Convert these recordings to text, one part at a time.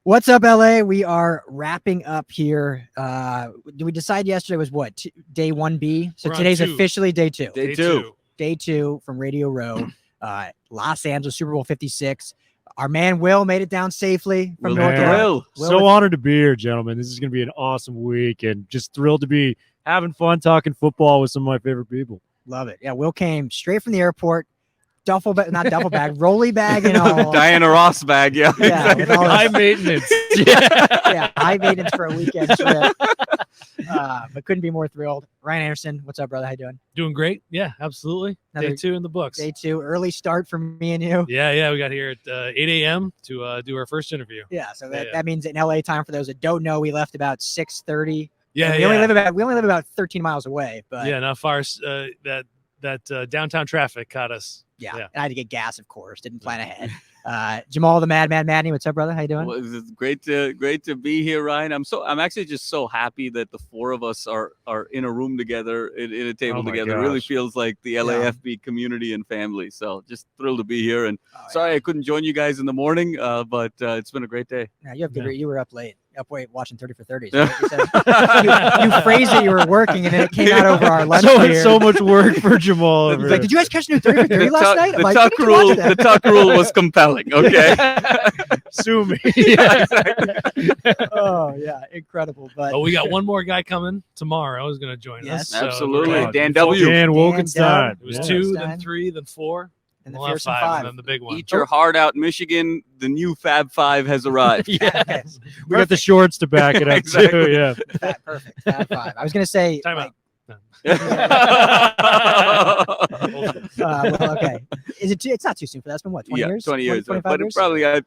What's up, LA? We are wrapping up here. Did we decide yesterday was what? Day 1B? So today's officially day 2. Day 2 from Radio Row, Los Angeles, Super Bowl 56. Our man Will made it down safely from North Carolina. So honored to be here, gentlemen. This is going to be an awesome week and just thrilled to be having fun talking football with some of my favorite people. Love it. Yeah, Will came straight from the airport. Rolly bag and all. Diana Ross bag, yeah. Exactly. High maintenance. High maintenance for a weekend trip. But couldn't be more thrilled. Ryan Anderson, what's up, brother? How you doing? Doing great. Yeah, absolutely. Day 2 in the books. Day 2, early start for me and you. Yeah. We got here at 8 a.m. to do our first interview. Yeah, so that means in LA time, for those that don't know, we left about 6:30. Yeah, we only live about 13 miles away. But yeah, not far. That downtown traffic caught us. Yeah, and I had to get gas, of course. Didn't plan ahead. Jamal the Madman Madney, what's up, brother? How you doing? Well, it's great to be here, Ryan. I'm actually just so happy that the four of us are in a room together, in a table together. It really feels like the LAFB community and family. So just thrilled to be here. And sorry I couldn't join you guys in the morning, but it's been a great day. Yeah, you were up late. Watching 30 for 30. So you phrased it, you were working, and then it came out over our lunch. So much work for Jamal. Like, did you guys catch new 30 for 30 last night? The tuck rule was compelling. Okay. Sue me. Yeah, exactly. Oh yeah, incredible. But we got one more guy coming tomorrow. Who's going to join us? Absolutely. So Dan W. Dan Wilcots. It was 2, then 3, then 4. And the fearsome 5. And then the big one. Eat your heart out, Michigan. The new Fab 5 has arrived. Yes. We got the shorts to back it up too. Yeah. Perfect. Fab 5. I was going to say. Time out. Okay. It's not too soon for that. It's been what, 20 years? 20 years. 25 years?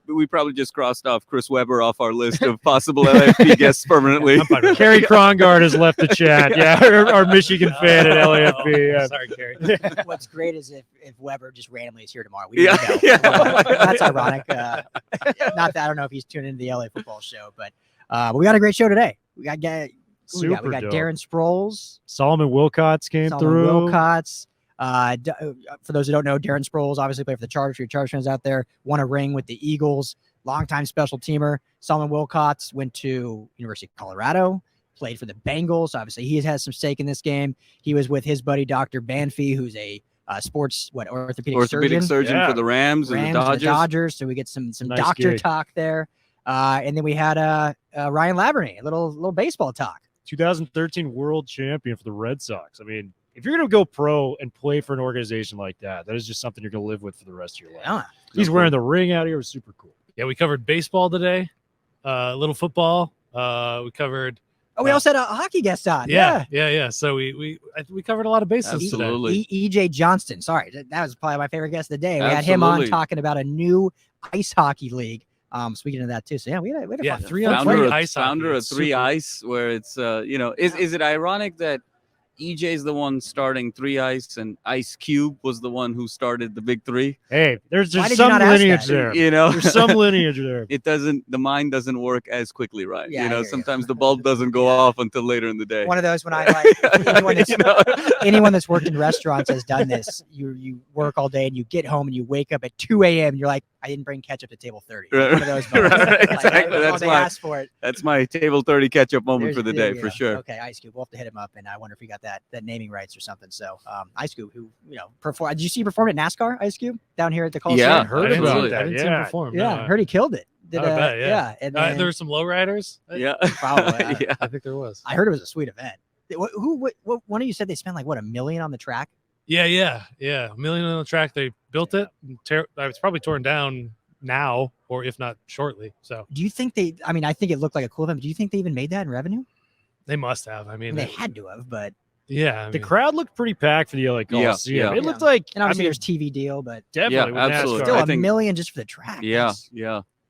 But we probably just crossed off Chris Webber off our list of possible LAFB guests permanently. Carrie Krongard has left the chat. Yeah, our Michigan fan at LAFB. Yeah. Sorry, Carrie. What's great is if Webber just randomly is here tomorrow. That's ironic. Not that I don't know if he's tuned into the LA football show, but we got a great show today. We got Darren Sproles. Solomon Wilcots came through. Wilcots. For those who don't know, Darren Sproles obviously played for the Chargers. For your Chargers fans out there, won a ring with the Eagles. Longtime special teamer. Solomon Wilcots went to University of Colorado. Played for the Bengals. Obviously, he has some stake in this game. He was with his buddy Dr. Banffy, who's a orthopedic surgeon for the Rams and the Dodgers. So we get some nice doctor gig. talk there. And then we had Ryan Lavarnway, a little baseball talk. 2013 world champion for the Red Sox. I mean, if you're going to go pro and play for an organization like that is just something you're going to live with for the rest of your life. Yeah. He's wearing the ring out here. It was super cool. Yeah, we covered baseball today, a little football. We covered. We also had a hockey guest on. Yeah. So we covered a lot of bases Absolutely. today. EJ Johnston. Sorry, that was probably my favorite guest of the day. We had him on talking about a new ice hockey league. Speaking of that too, so we had a fun 3-on-3 ice founder of 3 Ice, where it's is it ironic that EJ is the one starting 3 Ice and Ice Cube was the one who started the Big 3? Hey, there's some lineage there. There's some lineage there. The mind doesn't work as quickly, right? Sometimes the bulb doesn't go off until later in the day. One of those when anyone that's worked in restaurants has done this. You work all day and you get home and you wake up at 2 a.m. and you're like, I didn't bring ketchup to table 30. Right. One of those moments. Exactly. That's my table 30 catch-up moment for the day, for sure. Okay, Ice Cube. We'll have to hit him up, and I wonder if he got that naming rights or something. So, Ice Cube, who performed. Did you see he performed at NASCAR? Ice Cube down here at the Coliseum. Yeah, I heard about that. I didn't see him perform. Yeah, I heard he killed it. And there were some lowriders. Yeah, probably. Yeah, I think there was. I heard it was a sweet event. What one of you said they spent like $1 million on the track? Yeah. $1 million on the track. They built it. It's probably torn down now, or if not shortly. So do you think I think it looked like a cool event, but do you think they even made that in revenue? They must have. I mean, they had to have, but the crowd looked pretty packed for the LA Coliseum. Yeah. It looked like, and obviously there's TV deal, but definitely absolutely. Still $1 million just for the track. Yeah.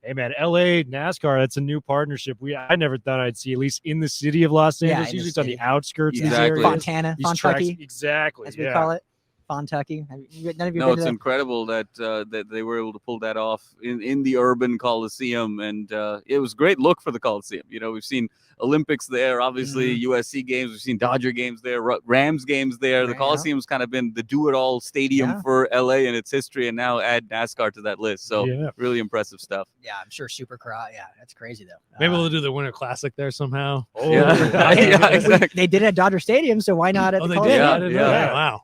Hey man, LA NASCAR, that's a new partnership. I never thought I'd see, at least in the city of Los Angeles. Usually it's on the outskirts. Exactly. Fontana, Fontucky. Exactly. As we call it. Fontucky. None of you it's incredible that they were able to pull that off in the urban Coliseum, and it was a great look for the Coliseum. We've seen Olympics there, obviously USC games. We've seen Dodger games there, Rams games there. The Coliseum's kind of been the do-it-all stadium for LA and its history, and now add NASCAR to that list. So really impressive stuff. Yeah, I'm sure Supercross. Yeah, that's crazy though. Maybe we'll do the Winter Classic there somehow. Oh, yeah, exactly. They did it at Dodger Stadium, so why not at the Coliseum? Wow.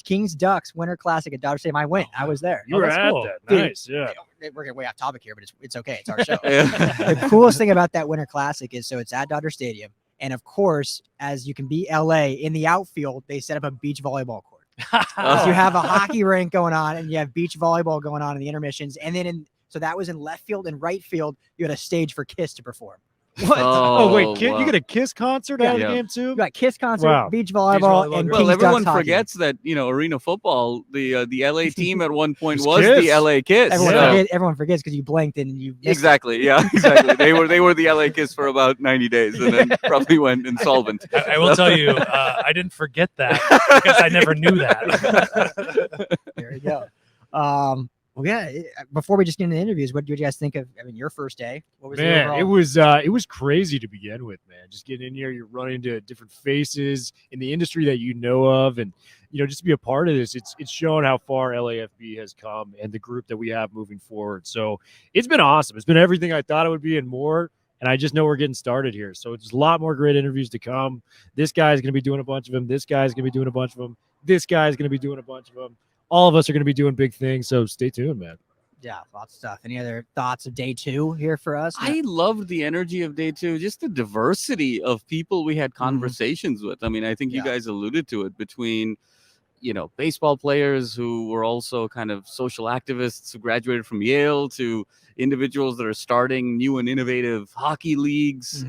Kings Ducks Winter Classic at Dodger Stadium. I went. I was there. You were at that. Nice. Yeah. We're getting way off topic here, but it's okay. It's our show. The coolest thing about that Winter Classic is it's at Dodger Stadium. And of course, as you can be LA, in the outfield, they set up a beach volleyball court. So you have a hockey rink going on and you have beach volleyball going on in the intermissions. And then so that was in left field and right field. You had a stage for Kiss to perform. What? Oh wait, you get a Kiss concert out of the game too? You got Kiss concert, beach volleyball, and well, Kings everyone Ducks forgets that arena football. The LA team at one point was the LA Kiss. Everyone forgets because you blinked and you exactly. They were the LA Kiss for about 90 days and then probably went insolvent. I will tell you, I didn't forget that because I never knew that. There you go. Well, yeah. Before we just get into the interviews, what did you guys think of? I mean, your first day? What was it was crazy to begin with, man. Just getting in here, you're running into different faces in the industry that you know of, and just to be a part of this, it's shown how far LAFB has come and the group that we have moving forward. So it's been awesome. It's been everything I thought it would be and more. And I just know we're getting started here. So it's a lot more great interviews to come. This guy's going to be doing a bunch of them. This guy's going to be doing a bunch of them. This guy's going to be doing a bunch of them. All of us are going to be doing big things, so stay tuned, man. Yeah, lots of stuff. Any other thoughts of day two here for us? I loved the energy of day two, just the diversity of people we had conversations with. I mean, I think you guys alluded to it between, baseball players who were also kind of social activists who graduated from Yale to individuals that are starting new and innovative hockey leagues,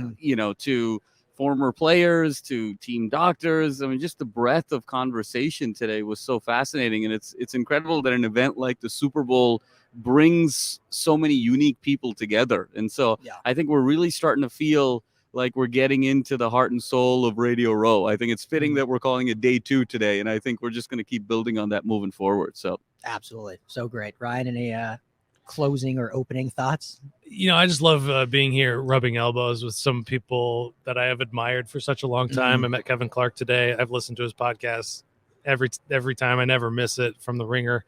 to former players to team doctors. I mean, just the breadth of conversation today was so fascinating. And it's incredible that an event like the Super Bowl brings so many unique people together. And so I think we're really starting to feel like we're getting into the heart and soul of Radio Row. I think it's fitting that we're calling it day two today. And I think we're just going to keep building on that moving forward. So absolutely. So great. Ryan, any closing or opening thoughts? I just love being here, rubbing elbows with some people that I have admired for such a long time. I met Kevin Clark today. I've listened to his podcast every time. I never miss it from The Ringer.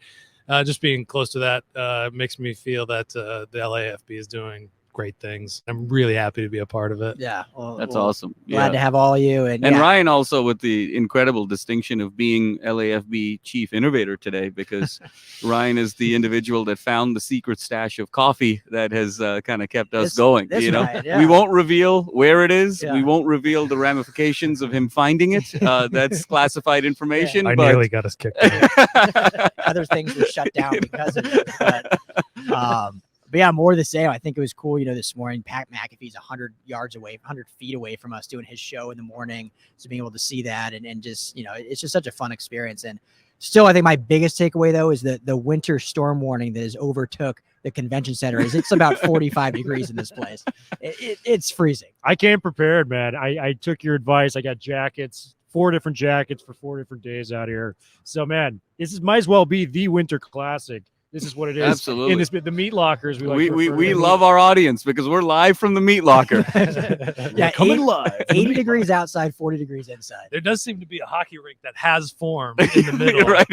Just being close to that makes me feel that the LAFB is doing great things. I'm really happy to be a part of it. Yeah. That's awesome. Glad to have all of you. And Ryan also with the incredible distinction of being LAFB chief innovator today, because Ryan is the individual that found the secret stash of coffee that has kind of kept us going. We won't reveal where it is. We won't reveal the ramifications of him finding it. That's classified information. I nearly got us kicked out. Other things were shut down because of it. But yeah, more of the same. I think it was cool, this morning, Pat McAfee's 100 feet away from us doing his show in the morning. So being able to see that and just, it's just such a fun experience. And still, I think my biggest takeaway, though, is the winter storm warning that has overtook the convention center. It's about 45 degrees in this place. It's freezing. I came prepared, man. I took your advice. I got jackets, 4 different jackets for 4 different days out here. So, man, might as well be the Winter Classic. This is what it is. Absolutely. In the meat lockers. We love our audience because we're live from the meat locker. Coming live. 80 degrees outside, 40 degrees inside. There does seem to be a hockey rink that has formed in the middle. Right.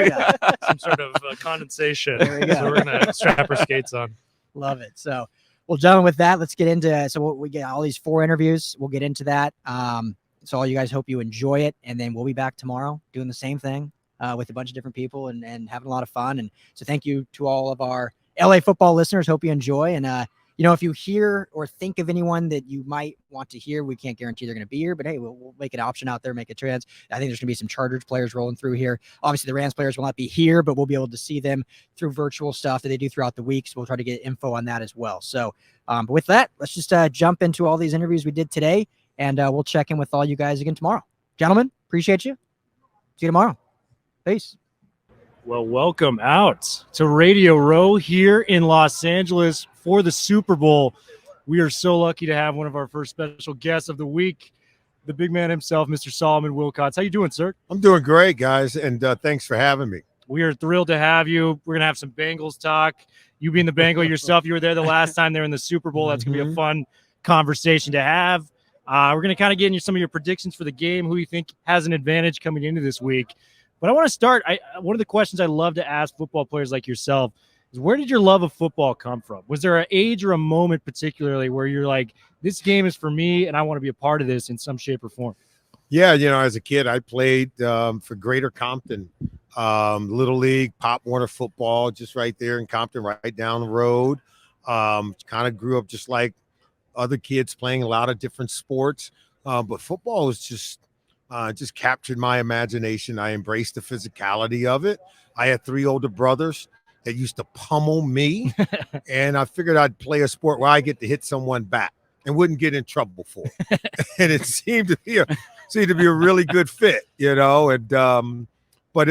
Some sort of condensation. So we're going to strap our skates on. Love it. So, well, gentlemen, with that, let's get into we get all these 4 interviews. We'll get into that. So all you guys, hope you enjoy it. And then we'll be back tomorrow doing the same thing. With a bunch of different people and having a lot of fun. And so thank you to all of our LA football listeners. Hope you enjoy. And, if you hear or think of anyone that you might want to hear, we can't guarantee they're going to be here, but hey, we'll make an option out there, make a trans. I think there's going to be some Chargers players rolling through here. Obviously the Rams players will not be here, but we'll be able to see them through virtual stuff that they do throughout the week. So we'll try to get info on that as well. So, but with that, let's just jump into all these interviews we did today, and we'll check in with all you guys again tomorrow. Gentlemen, appreciate you. See you tomorrow. Peace. Well, welcome out to Radio Row here in Los Angeles for the Super Bowl. We are so lucky to have one of our first special guests of the week, the big man himself, Mr. Solomon Wilcots. How you doing, sir? I'm doing great, guys, and thanks for having me. We are thrilled to have you. We're going to have some Bengals talk. You being the Bengal yourself, you were there the last time they're in the Super Bowl. That's going to be a fun conversation to have. We're going to kind of get into some of your predictions for the game, who you think has an advantage coming into this week. But I want to start. One of the questions I love to ask football players like yourself is, where did your love of football come from? Was there an age or a moment particularly where you're like, this game is for me and I want to be a part of this in some shape or form? Yeah, as a kid, I played for Greater Compton, Little League, Pop Warner football, just right there in Compton, right down the road. Kind of grew up just like other kids, playing a lot of different sports. But football was just captured my imagination. I embraced the physicality of it. I had 3 older brothers that used to pummel me, and I figured I'd play a sport where I get to hit someone back and wouldn't get in trouble for it. And it seemed to be a really good fit, and but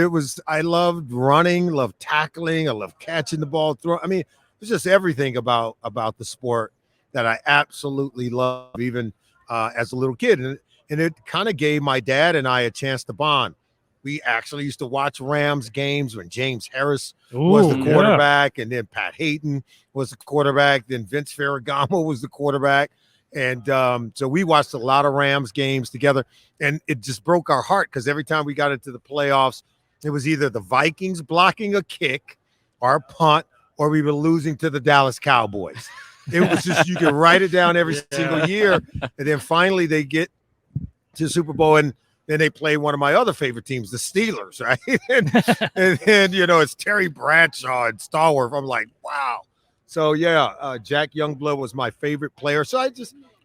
I loved running, loved tackling, I loved catching the ball, it was just everything about the sport that I absolutely love, even as a little kid. And it kind of gave my dad and I a chance to bond. We actually used to watch Rams games when James Harris was the quarterback, and then Pat Hayden was the quarterback, then Vince Ferragamo was the quarterback. And so we watched a lot of Rams games together, and it just broke our heart because every time we got into the playoffs, it was either the Vikings blocking a kick or a punt, or we were losing to the Dallas Cowboys. It was just, you could write it down every single year. And then finally they get to the Super Bowl, and then they play one of my other favorite teams, the Steelers, right? and then, it's Terry Bradshaw and Stallworth. I'm like, wow. So, Jack Youngblood was my favorite player. So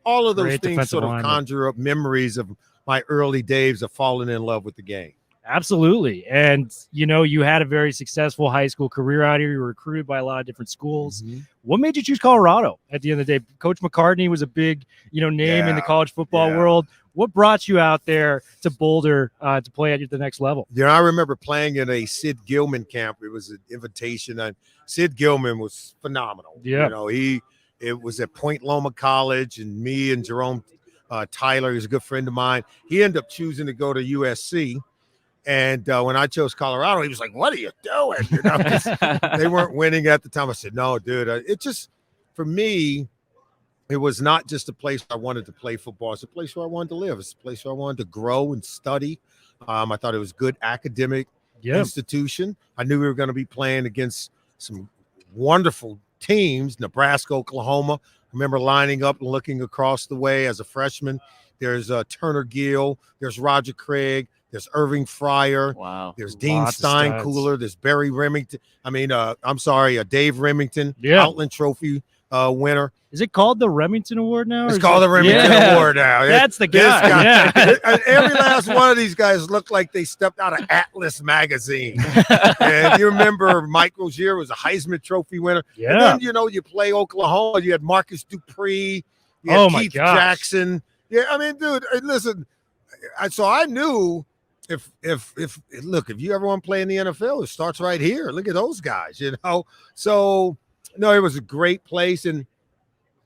all of those things sort of conjure up memories of my early days of falling in love with the game. Absolutely. And, you had a very successful high school career out here. You were recruited by a lot of different schools. Mm-hmm. What made you choose Colorado at the end of the day? Coach McCartney was a big, name in the college football world. What brought you out there to Boulder to play at the next level? I remember playing in a Sid Gilman camp. It was an invitation, and Sid Gilman was phenomenal. Yeah. It was at Point Loma College, and me and Jerome Tyler, who's a good friend of mine, he ended up choosing to go to USC. And when I chose Colorado, he was like, "What are you doing?" 'Cause they weren't winning at the time. I said, "No, dude. It just, for me, it was not just a place I wanted to play football. It's a place where I wanted to live. It's a place where I wanted to grow and study. I thought it was a good academic institution. I knew we were going to be playing against some wonderful teams, Nebraska, Oklahoma. I remember lining up and looking across the way as a freshman. There's Turner Gill. There's Roger Craig. There's Irving Fryer. Wow. There's Dean Steinkooler. There's Barry Remington. Dave Remington, Outland Trophy winner. Is it called the Remington Award now? It's called the Remington Award now. That's the guy. Every last one of these guys looked like they stepped out of Atlas magazine. And you remember Mike Rozier was a Heisman Trophy winner. Yeah. And then, you play Oklahoma. You had Marcus Dupree. You had Keith Jackson. Yeah, dude, listen. So I knew if you ever want to play in the NFL, it starts right here. Look at those guys, So, no, it was a great place. And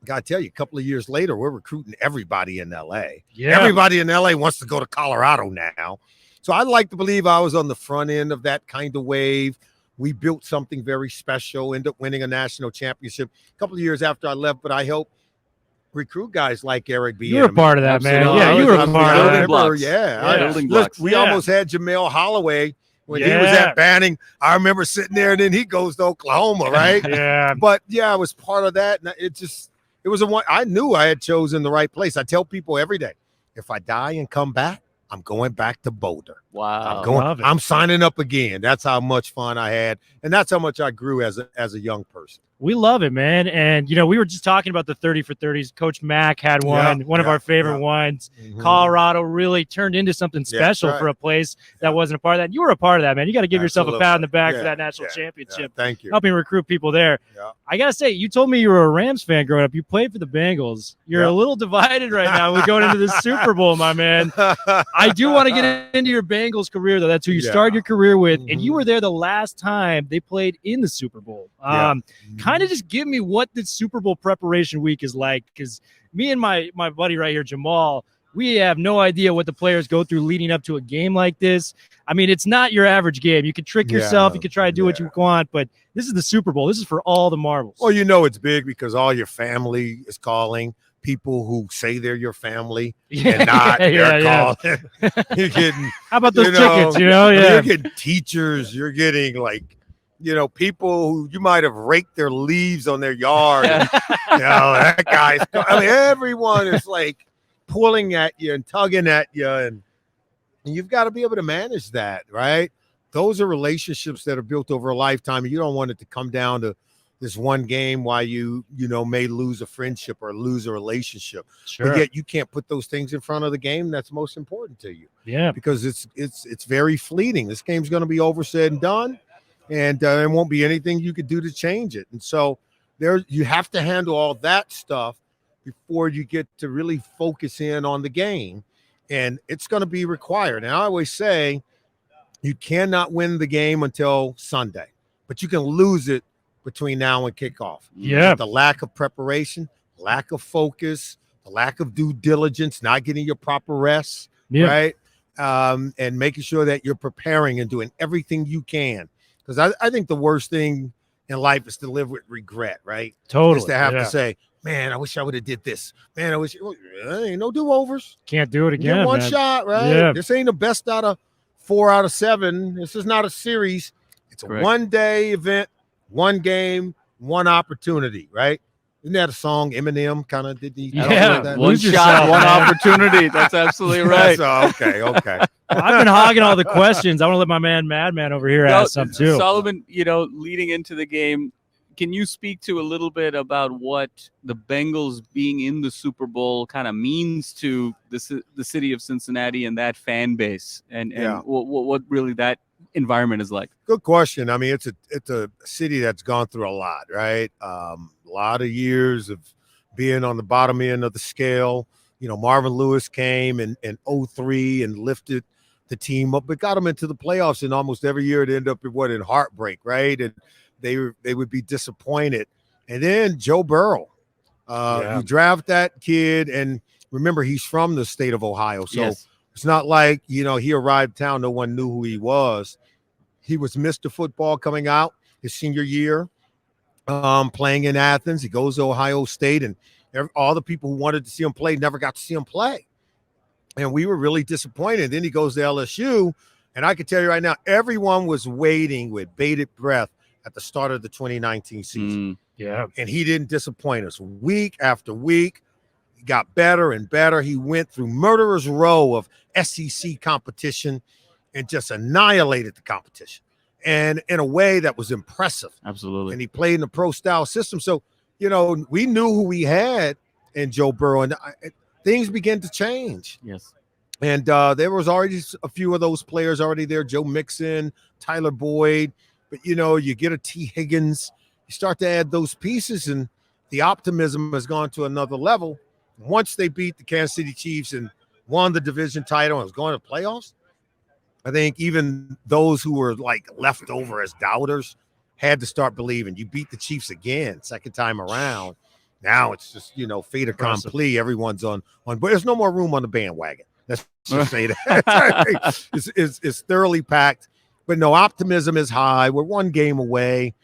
got to tell you, a couple of years later, we're recruiting everybody in L.A. Yeah. Everybody in L.A. wants to go to Colorado now. So I'd like to believe I was on the front end of that kind of wave. We built something very special, ended up winning a national championship a couple of years after I left, but I helped recruit guys like Eric B. You were a part of that, man. Yeah, you were a part of that. Building blocks. We almost had Jamel Holloway when he was at Banning. I remember sitting there, and then he goes to Oklahoma, right? Yeah. But, I was part of that, and it was I knew I had chosen the right place. I tell people every day, if I die and come back, I'm going back to Boulder. Wow. I'm signing up again. That's how much fun I had, and that's how much I grew as a young person. We love it, man. And, we were just talking about the 30 for 30s. Coach Mack had one of our favorite ones. Mm-hmm. Colorado really turned into something special for a place that wasn't a part of that. You were a part of that, man. You got to give yourself a pat on the back for that national championship. Thank you. Helping recruit people there. Yeah. I got to say, you told me you were a Rams fan growing up. You played for the Bengals. You're a little divided right now. We're going into the Super Bowl, my man. I do want to get into your Bengals career, though. That's who you started your career with. Mm-hmm. And you were there the last time they played in the Super Bowl. Kind of just give me what the Super Bowl preparation week is like, because me and my buddy right here, Jamal, we have no idea what the players go through leading up to a game like this. It's not your average game. You can trick yourself. You can try to do what you want, but this is the Super Bowl. This is for all the marbles. Well, it's big because all your family is calling. people who say they're your family and not. You're getting, how about those tickets? You're getting teachers. You're getting like, people who you might have raked their leaves on their yard. And, that guy's. I mean, everyone is like pulling at you and tugging at you, and you've got to be able to manage that, right? Those are relationships that are built over a lifetime, and you don't want it to come down to this one game while you may lose a friendship or lose a relationship. Sure. But yet you can't put those things in front of the game that's most important to you. Yeah. Because it's very fleeting. This game's going to be over, said and done, and there won't be anything you could do to change it. And so you have to handle all that stuff before you get to really focus in on the game. And it's going to be required. And I always say you cannot win the game until Sunday, but you can lose it between now and kickoff. Yeah. The lack of preparation, lack of focus, the lack of due diligence, not getting your proper rest, right? And making sure that you're preparing and doing everything you can. Because I think the worst thing in life is to live with regret, right? Totally. Is to have to say, man, I wish I would have did this. Man, I wish ain't no do-overs. Can't do it again. One shot, right? Yeah. This ain't the best out of 4 out of 7. This is not a series. It's a one-day event, one game, one opportunity, right? Isn't that a song Eminem kind of did? One shot, one opportunity. That's absolutely right. Okay. Well, I've been hogging all the questions. I want to let my man Madman over here ask some too. Solomon, leading into the game, can you speak to a little bit about what the Bengals being in the Super Bowl kind of means to the city of Cincinnati and that fan base, and what really that environment is like? Good question. I mean, it's a city that's gone through a lot, right? A lot of years of being on the bottom end of the scale. Marvin Lewis came in 2003 and lifted the team up, but got them into the playoffs. And almost every year it ended up in heartbreak, right? And they would be disappointed. And then Joe Burrow, you draft that kid, and remember, he's from the state of Ohio, so it's not like he arrived town, no one knew who he was. He was Mr. Football coming out his senior year, playing in Athens. He goes to Ohio State, and all the people who wanted to see him play never got to see him play. And we were really disappointed. Then he goes to LSU, and I can tell you right now, everyone was waiting with bated breath at the start of the 2019 season. And he didn't disappoint us. Week after week, he got better and better. He went through murderer's row of SEC competition and just annihilated the competition, and in a way that was impressive. Absolutely. And he played in the pro-style system. So, we knew who we had in Joe Burrow, and things began to change. Yes. And there was already a few of those players already there, Joe Mixon, Tyler Boyd. But, you get a T. Higgins, you start to add those pieces, and the optimism has gone to another level. Once they beat the Kansas City Chiefs and won the division title and was going to playoffs, I think even those who were like left over as doubters had to start believing. You beat the Chiefs again, second time around. Now it's just, fait accompli. Everyone's on, but there's no more room on the bandwagon. Let's just say that. It's thoroughly packed. But no, optimism is high. We're one game away.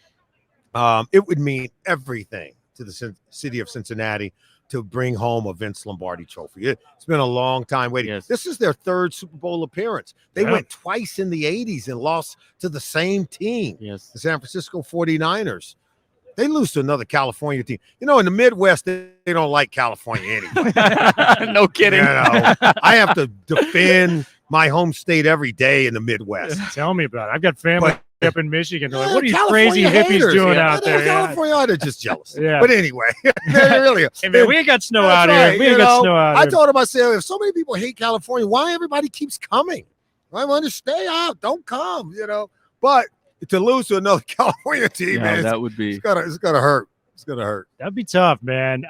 It would mean everything to the city of Cincinnati to bring home a Vince Lombardi trophy. It's been a long time waiting. Yes. This is their third Super Bowl appearance. They went twice in the 80s and lost to the same team, the San Francisco 49ers. They lose to another California team. In the Midwest, they don't like California anyway. No kidding. I have to defend my home state every day in the Midwest. Tell me about it. I've got family up in Michigan. They're like, what are you crazy hippies doing out there? California, they're just jealous. But anyway, they really are. Hey, man, we ain't got snow out here. We ain't got snow out here. I told him, I said, if so many people hate California, why everybody keeps coming? I want to stay out. Don't come, But to lose to another California team, man, that would be. It's gonna hurt. It's gonna hurt. That'd be tough, man.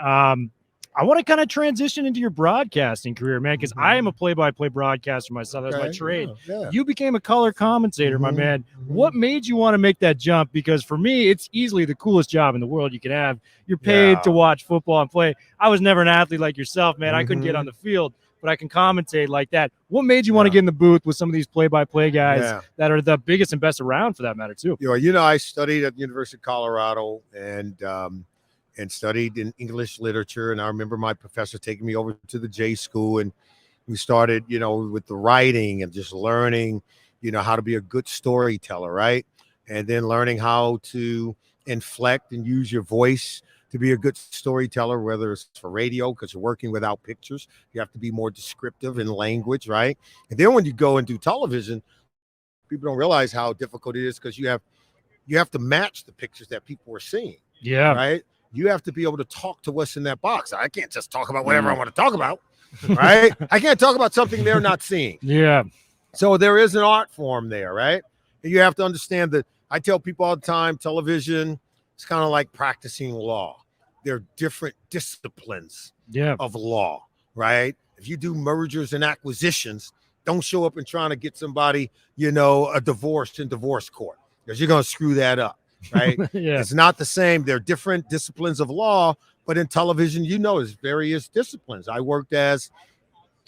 I want to kind of transition into your broadcasting career, man, because I am a play-by-play broadcaster myself. That's my trade. You became a color commentator, my man. What made you want to make that jump? Because for me, it's easily the coolest job in the world you can have. You're paid to watch football and play. I was never an athlete like yourself, man. I couldn't get on the field, but I can commentate like that. What made you want to get in the booth with some of these play-by-play guys that are the biggest and best around, for that matter, too? I studied at the University of Colorado, and and studied in English literature. And I remember my professor taking me over to the J school, and we started, with the writing and just learning, how to be a good storyteller, right? And then learning how to inflect and use your voice to be a good storyteller, whether it's for radio, because you're working without pictures. You have to be more descriptive in language, right? And then when you go and do television, people don't realize how difficult it is, because you have to match the pictures that people are seeing. Yeah. Right. You have to be able to talk to what's in that box. I can't just talk about whatever I want to talk about. Right. I can't talk about something they're not seeing. Yeah. So there is an art form there, right? And you have to understand that. I tell people all the time, television, it's kind of like practicing law. There are different disciplines of law, right? If you do mergers and acquisitions, don't show up and trying to get somebody, a divorce in divorce court, because you're going to screw that up, right? It's not the same. There are different disciplines of law, but in television, there's various disciplines. I worked as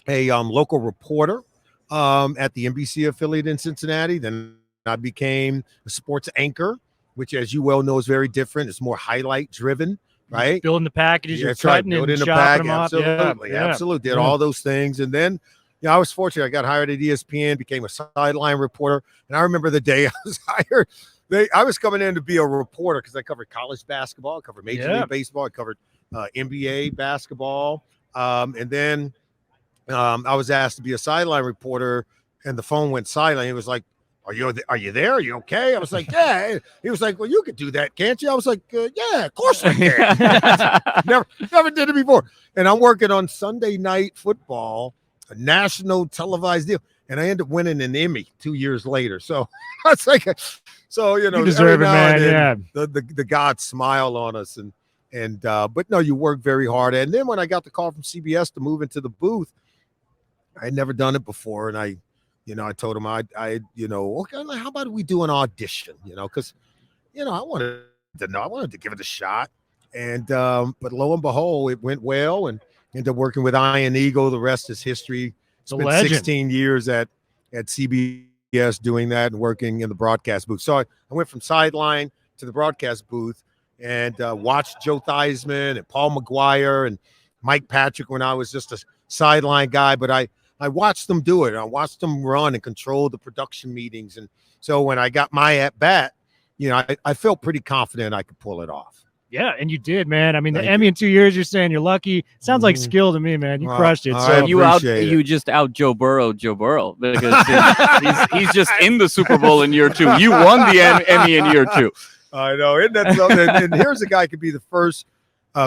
a local reporter at the NBC affiliate in Cincinnati. Then I became a sports anchor, which, as you well know, is very different. It's more highlight driven, right? Building the packages, you're That's right. cutting and Building the chopping pack, them up. absolutely, absolutely. Did all those things, and then I was fortunate. I got hired at ESPN, became a sideline reporter, and I remember the day I was hired. I was coming in to be a reporter because I covered college basketball, I covered Major League Baseball, I covered NBA basketball, and then I was asked to be a sideline reporter, and the phone went silent. It was like, Are you there? Are you okay? I was like, yeah. He was like, well, you could do that, can't you? I was like, yeah, of course I can. never did it before. And I'm working on Sunday Night Football, a national televised deal, and I ended up winning an Emmy 2 years later. So it's like, you deserve it, man. The gods smile on us, but no, you work very hard. And then when I got the call from CBS to move into the booth, I had never done it before, and I told him okay, how about we do an audition, because, I wanted to give it a shot. And, but lo and behold, it went well, and ended up working with Ian Eagle. The rest is history. Spent 16 years at CBS doing that and working in the broadcast booth. So I went from sideline to the broadcast booth and watched Joe Theismann and Paul McGuire and Mike Patrick when I was just a sideline guy, but I watched them do it. I watched them run and control the production meetings. And so when I got my at-bat, I felt pretty confident I could pull it off. Yeah, and you did, man. I mean, the Emmy in 2 years, you're saying you're lucky. Sounds like skill to me, man. You crushed it. So you just out Joe Burrow, because he's just in the Super Bowl in year 2. You won the Emmy in year 2. I know. Isn't that something? And here's a guy who could be the first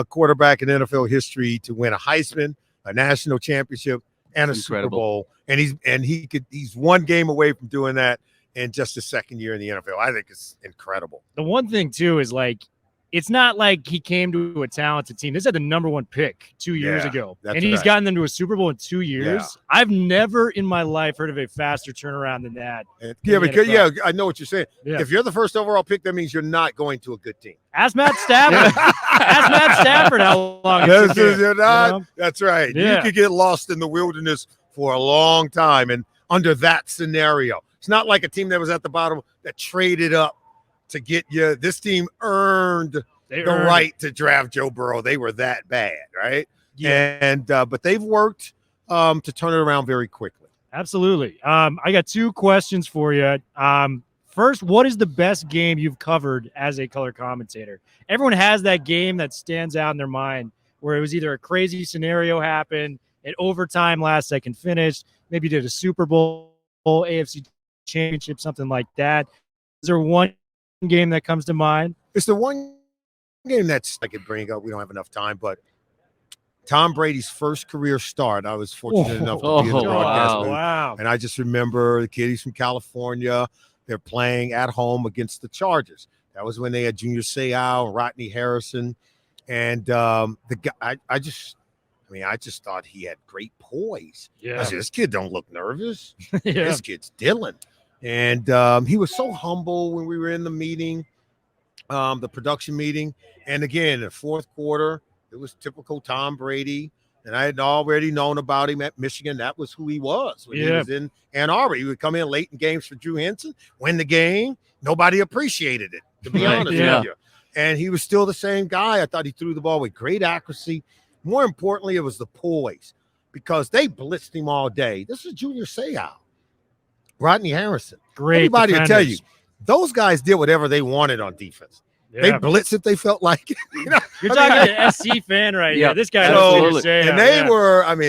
quarterback in NFL history to win a Heisman, a national championship, and a Super Bowl, and he's one game away from doing that in just his second year in the NFL. I think it's incredible. The one thing too is like, it's not like he came to a talented team. This had the number 1 pick 2 years ago, and he's gotten them to a Super Bowl in 2 years. Yeah. I've never in my life heard of a faster turnaround than that. I know what you're saying. Yeah. If you're the first overall pick, that means you're not going to a good team. Ask Matt Stafford. Ask Matt Stafford how long it took. That's right. Yeah. You could get lost in the wilderness for a long time, and under that scenario, it's not like a team that was at the bottom that traded up to get you. This team earned the right to draft Joe Burrow. They were that bad, right? Yeah. And but they've worked to turn it around very quickly. Absolutely. I got 2 questions for you. First, what is the best game you've covered as a color commentator? Everyone has that game that stands out in their mind where it was either a crazy scenario happened, an overtime last-second finish, maybe you did a Super Bowl, AFC Championship, something like that. Is there one game that comes to mind? It's the one game that's I could bring up. We don't have enough time, but Tom Brady's first career start. I was fortunate enough to be in the broadcast booth. Wow. And I just remember the kid, he's from California. They're playing at home against the Chargers. That was when they had Junior Seau and Rodney Harrison. And the guy, I just thought he had great poise. Yeah. I said, this kid don't look nervous. This kid's Dylan. And he was so humble when we were in the meeting, the production meeting. And again, in the fourth quarter, it was typical Tom Brady. And I had already known about him at Michigan. That was who he was when he was in Ann Arbor. He would come in late in games for Drew Henson, win the game. Nobody appreciated it, to be honest with you. and he was still the same guy. I thought he threw the ball with great accuracy. More importantly, it was the poise, because they blitzed him all day. This is Junior Seau, Rodney Harrison. Great Everybody will tell you, defenders. those guys did whatever they wanted on defense. They Yeah. blitzed if they felt like it. You know? You're talking an SC fan right Yeah, here. This guy absolutely. knows say, And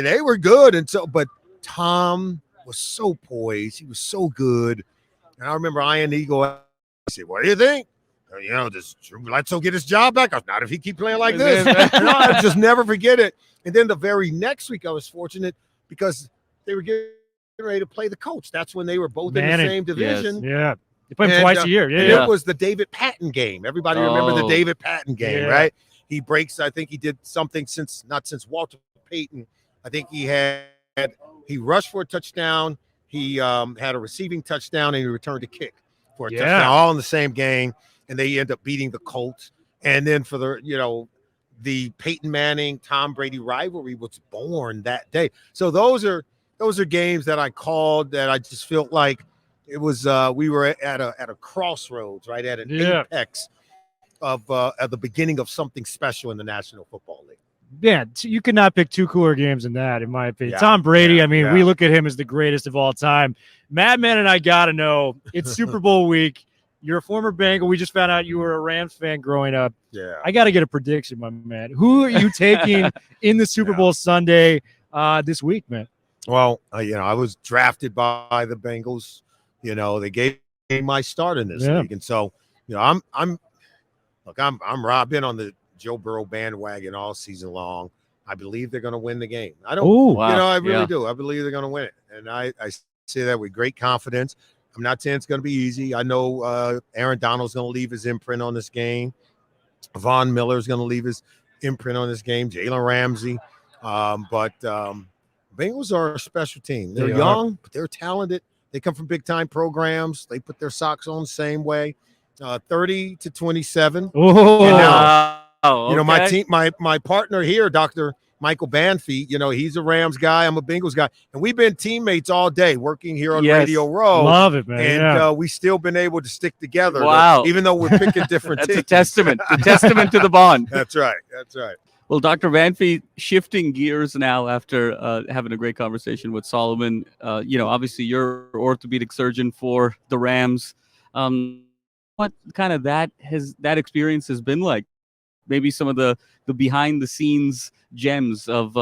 they were good. And so, but Tom was so poised. He was so good. And I remember Ian Eagle, he said, "What do you think? You know, does Drew Bledsoe get his job back? Not if he keep playing like this." And I'll just never forget it. And then the very next week, I was fortunate because they were getting ready to play the Colts. That's when they were both in the Manning. same division. Yeah. They play him And, twice a year. And Yeah. it was the David Patton game. Everybody remember the Oh. David Patton game, Yeah. right? He breaks, I think he did something not since Walter Payton. I think he rushed for a touchdown. He had a receiving touchdown, and he returned a kick for a touchdown, all in the same game. And they end up beating the Colts. And then for the Peyton Manning, Tom Brady rivalry was born that day. So those are games that I called that I just felt like it was we were at a crossroads, right, at an apex of at the beginning of something special in the National Football League. Yeah, you could not pick two cooler games than that, in my opinion. Yeah, Tom Brady, yeah, I mean, yeah. we look at him as the greatest of all time. Madman and I got to know, it's Super Bowl week. You're a former Bengal. We just found out you were a Rams fan growing up. Yeah. I got to get a prediction, my man. Who are you taking in the Super Bowl Sunday this week, man? Well, I was drafted by the Bengals. They gave me my start in this league, and so I'm Rob. Been on the Joe Burrow bandwagon all season long. I believe they're going to win the game. I don't. Oh, wow. I really do. I believe they're going to win it, and I say that with great confidence. I'm not saying it's going to be easy. I know Aaron Donald's going to leave his imprint on this game. Von Miller's going to leave his imprint on this game. Jalen Ramsey, but Bengals are a special team. They're young, but they're talented. They come from big time programs. They put their socks on the same way. 30-27. Oh, And now, okay. my team, my partner here, Dr. Michael Banffy, he's a Rams guy. I'm a Bengals guy. And we've been teammates all day working here on Radio Row. love it, man. And we still been able to stick together. Wow. Even though we're picking different That's teams. a testament to the bond. That's right. That's right. Well, Dr. Banffy, shifting gears now after having a great conversation with Solomon, obviously you're orthopedic surgeon for the Rams. What kind of that experience has been like? Maybe some of the behind the scenes gems of,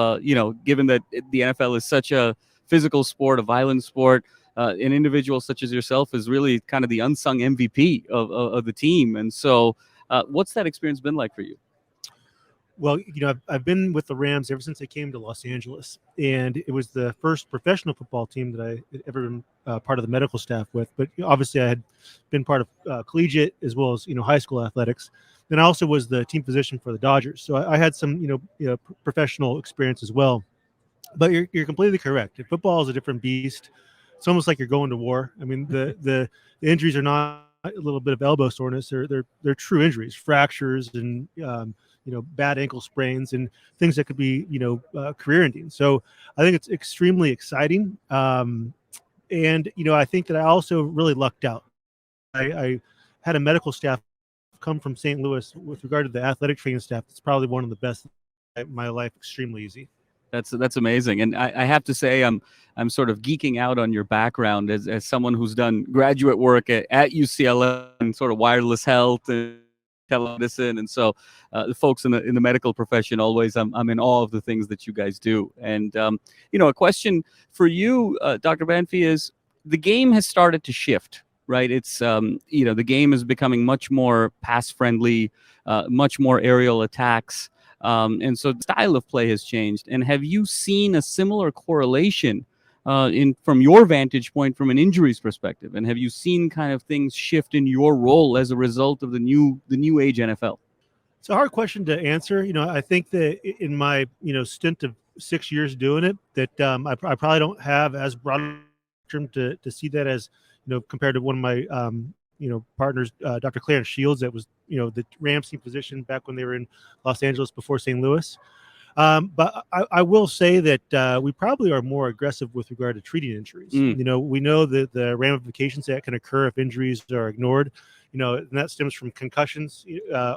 given that the NFL is such a physical sport, a violent sport, an individual such as yourself is really kind of the unsung MVP of the team. And so what's that experience been like for you? Well, I've been with the Rams ever since I came to Los Angeles, and it was the first professional football team that I had ever been part of the medical staff with. But obviously, I had been part of collegiate as well as high school athletics. Then I also was the team physician for the Dodgers, so I had some professional experience as well. But you're completely correct. Football is a different beast. It's almost like you're going to war. I mean, the injuries are not a little bit of elbow soreness; they're true injuries, fractures, and bad ankle sprains and things that could be, career ending. So I think it's extremely exciting. And, I think that I also really lucked out. I had a medical staff come from St. Louis with regard to the athletic training staff. It's probably one of the best in my life. Extremely easy. That's amazing. And I have to say, I'm sort of geeking out on your background as someone who's done graduate work at UCLA and sort of wireless health and telemedicine, and so the folks in the medical profession always I'm in awe of the things that you guys do. And a question for you, Dr. Banffy, is the game has started to shift, right? It's the game is becoming much more pass friendly, much more aerial attacks, and so the style of play has changed. And have you seen a similar correlation from your vantage point from an injuries perspective? And have you seen kind of things shift in your role as a result of the new age NFL? It's a hard question to answer. I think that in my stint of 6 years doing it, that I probably don't have as broad a term to see that as compared to one of my partners, Dr. Clarence Shields, that was the Rams team physician back when they were in Los Angeles before St. Louis. But I will say that we probably are more aggressive with regard to treating injuries. We know that the ramifications that can occur if injuries are ignored. and that stems from concussions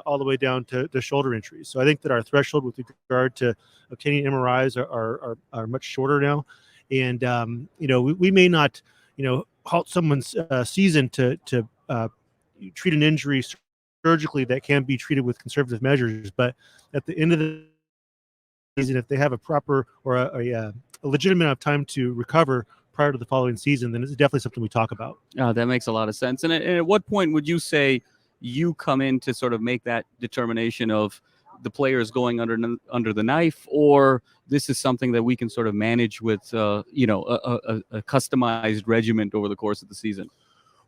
all the way down to shoulder injuries. So I think that our threshold with regard to obtaining MRIs are much shorter now. And, we may not, halt someone's season to treat an injury surgically that can be treated with conservative measures. But at the end of the season, if they have a proper or a legitimate amount of time to recover prior to the following season, then it's definitely something we talk about. Oh, that makes a lot of sense. And at what point would you say you come in to sort of make that determination of the players going under the knife, or this is something that we can sort of manage with, a customized regiment over the course of the season?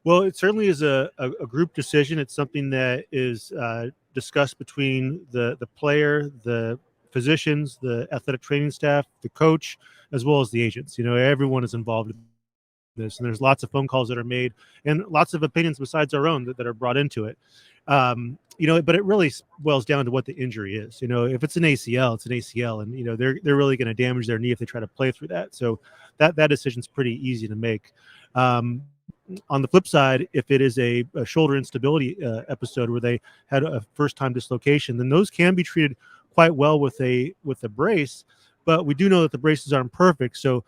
Well, it certainly is a group decision. It's something that is discussed between the player, the physicians, the athletic training staff, the coach, as well as the agents. Everyone is involved in this, and there's lots of phone calls that are made and lots of opinions besides our own that are brought into it. But it really boils down to what the injury is. If it's an ACL, it's an ACL, and they're really going to damage their knee if they try to play through that. So that decision's pretty easy to make. On the flip side, if it is a shoulder instability episode where they had a first-time dislocation, then those can be treated quite well with a brace. But we do know that the braces aren't perfect. So,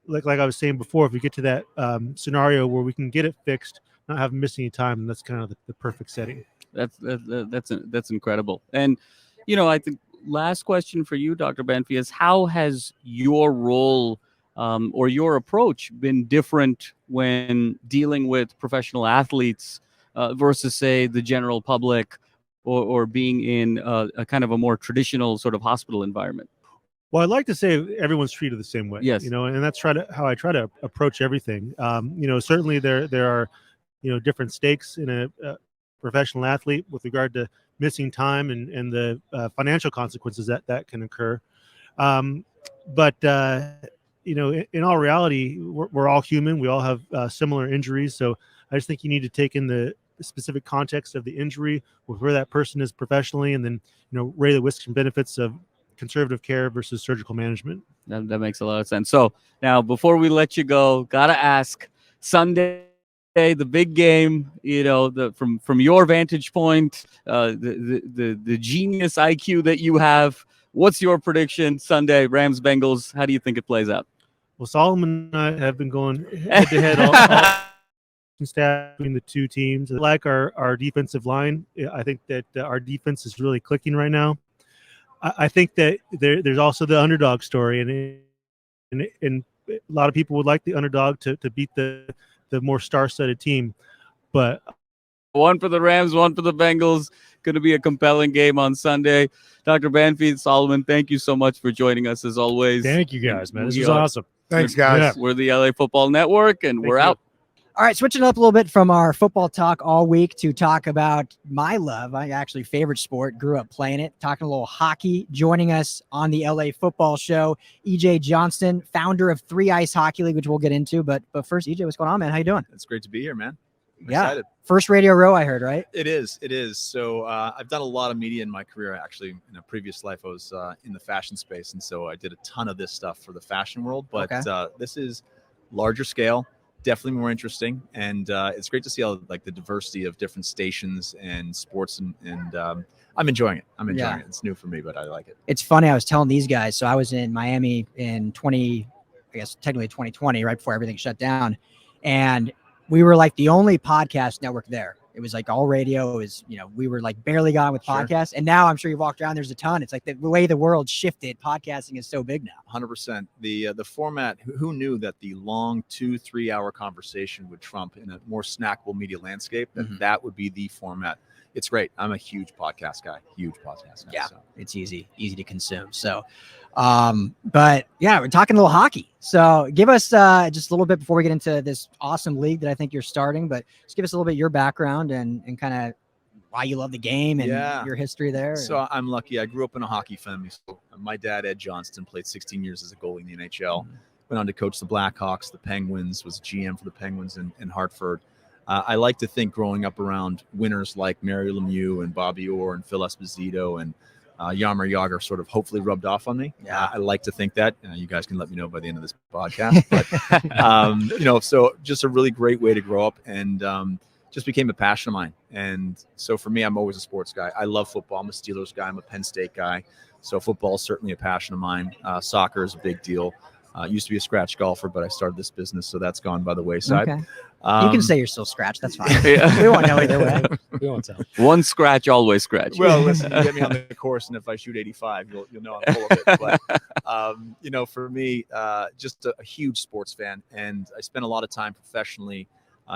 like I was saying before, if we get to that scenario where we can get it fixed, not have them miss any time, and that's kind of the perfect setting. That's incredible. And I think last question for you, Dr. Banffy, is how has your role or your approach been different when dealing with professional athletes versus, say, the general public, or being in a kind of a more traditional sort of hospital environment? Well, I'd like to say everyone's treated the same way. Yes. And that's how I try to approach everything. Certainly there are, different stakes in a professional athlete with regard to missing time and the financial consequences that can occur. But in all reality, we're all human. We all have similar injuries. So I just think you need to take in the specific context of the injury with where that person is professionally, and then, weigh the risks and benefits of conservative care versus surgical management. That makes a lot of sense. So now, before we let you go, gotta ask, Sunday, the big game, from your vantage point, the genius IQ that you have, what's your prediction Sunday, Rams Bengals? How do you think it plays out? Well, Solomon and I have been going head to head all staff between the two teams. I like our defensive line. I think that our defense is really clicking right now. I think that there's also the underdog story, and a lot of people would like the underdog to beat the more star-studded team. But one for the Rams, one for the Bengals. Going to be a compelling game on Sunday. Dr. Banffy and Solomon, thank you so much for joining us as always. Thank you guys, man. This was awesome. Thanks, guys. Yeah. We're the LA Football Network, and we're out. All right, switching up a little bit from our football talk all week to talk about my love, my actually favorite sport, grew up playing it, talking a little hockey. Joining us on the LA Football Show, EJ Johnston, founder of 3 Ice Hockey League, which we'll get into. But first, EJ, what's going on, man? How you doing? It's great to be here, man. I'm excited. First Radio Row, I heard, right? It is. So I've done a lot of media in my career. Actually, in a previous life, I was in the fashion space, and so I did a ton of this stuff for the fashion world. But this is larger scale, definitely more interesting, and it's great to see all the diversity of different stations and sports, and I'm enjoying it. It. It's new for me, but I like it. It's funny. I was telling these guys. So I was in Miami in technically 2020, right before everything shut down, and we were like the only podcast network there. It was like all radio. It was, we were like barely got on with podcasts. And now I'm sure you've walked around, there's a ton. It's like the way the world shifted, podcasting is so big now. 100%. The format, who knew that the long 2-3 hour conversation would trump in a more snackable media landscape, that would be the format. It's great. I'm a huge podcast guy. Yeah, so. It's easy to consume. So, but yeah, we're talking a little hockey. So give us just a little bit before we get into this awesome league that I think you're starting, but just give us a little bit of your background and kind of why you love the game and your history there. So I'm lucky. I grew up in a hockey family. So my dad, Ed Johnston, played 16 years as a goalie in the NHL. Went on to coach the Blackhawks, the Penguins, was GM for the Penguins in Hartford. I like to think growing up around winners like Mario Lemieux and Bobby Orr and Phil Esposito and Jaromir Jagr sort of hopefully rubbed off on me. I like to think that. You guys can let me know by the end of this podcast. But, so just a really great way to grow up. And just became a passion of mine. And so for me, I'm always a sports guy. I love football. I'm a Steelers guy. I'm a Penn State guy. So football is certainly a passion of mine. Soccer is a big deal. Used to be a scratch golfer, but I started this business, so that's gone by the wayside. Okay. You can say you're still scratched. That's fine. Yeah. We won't know either way. We won't tell. One scratch, always scratch. Well, listen, you get me on the course, and if I shoot 85, you'll know I'm full of it. But, for me, just a huge sports fan, and I spent a lot of time professionally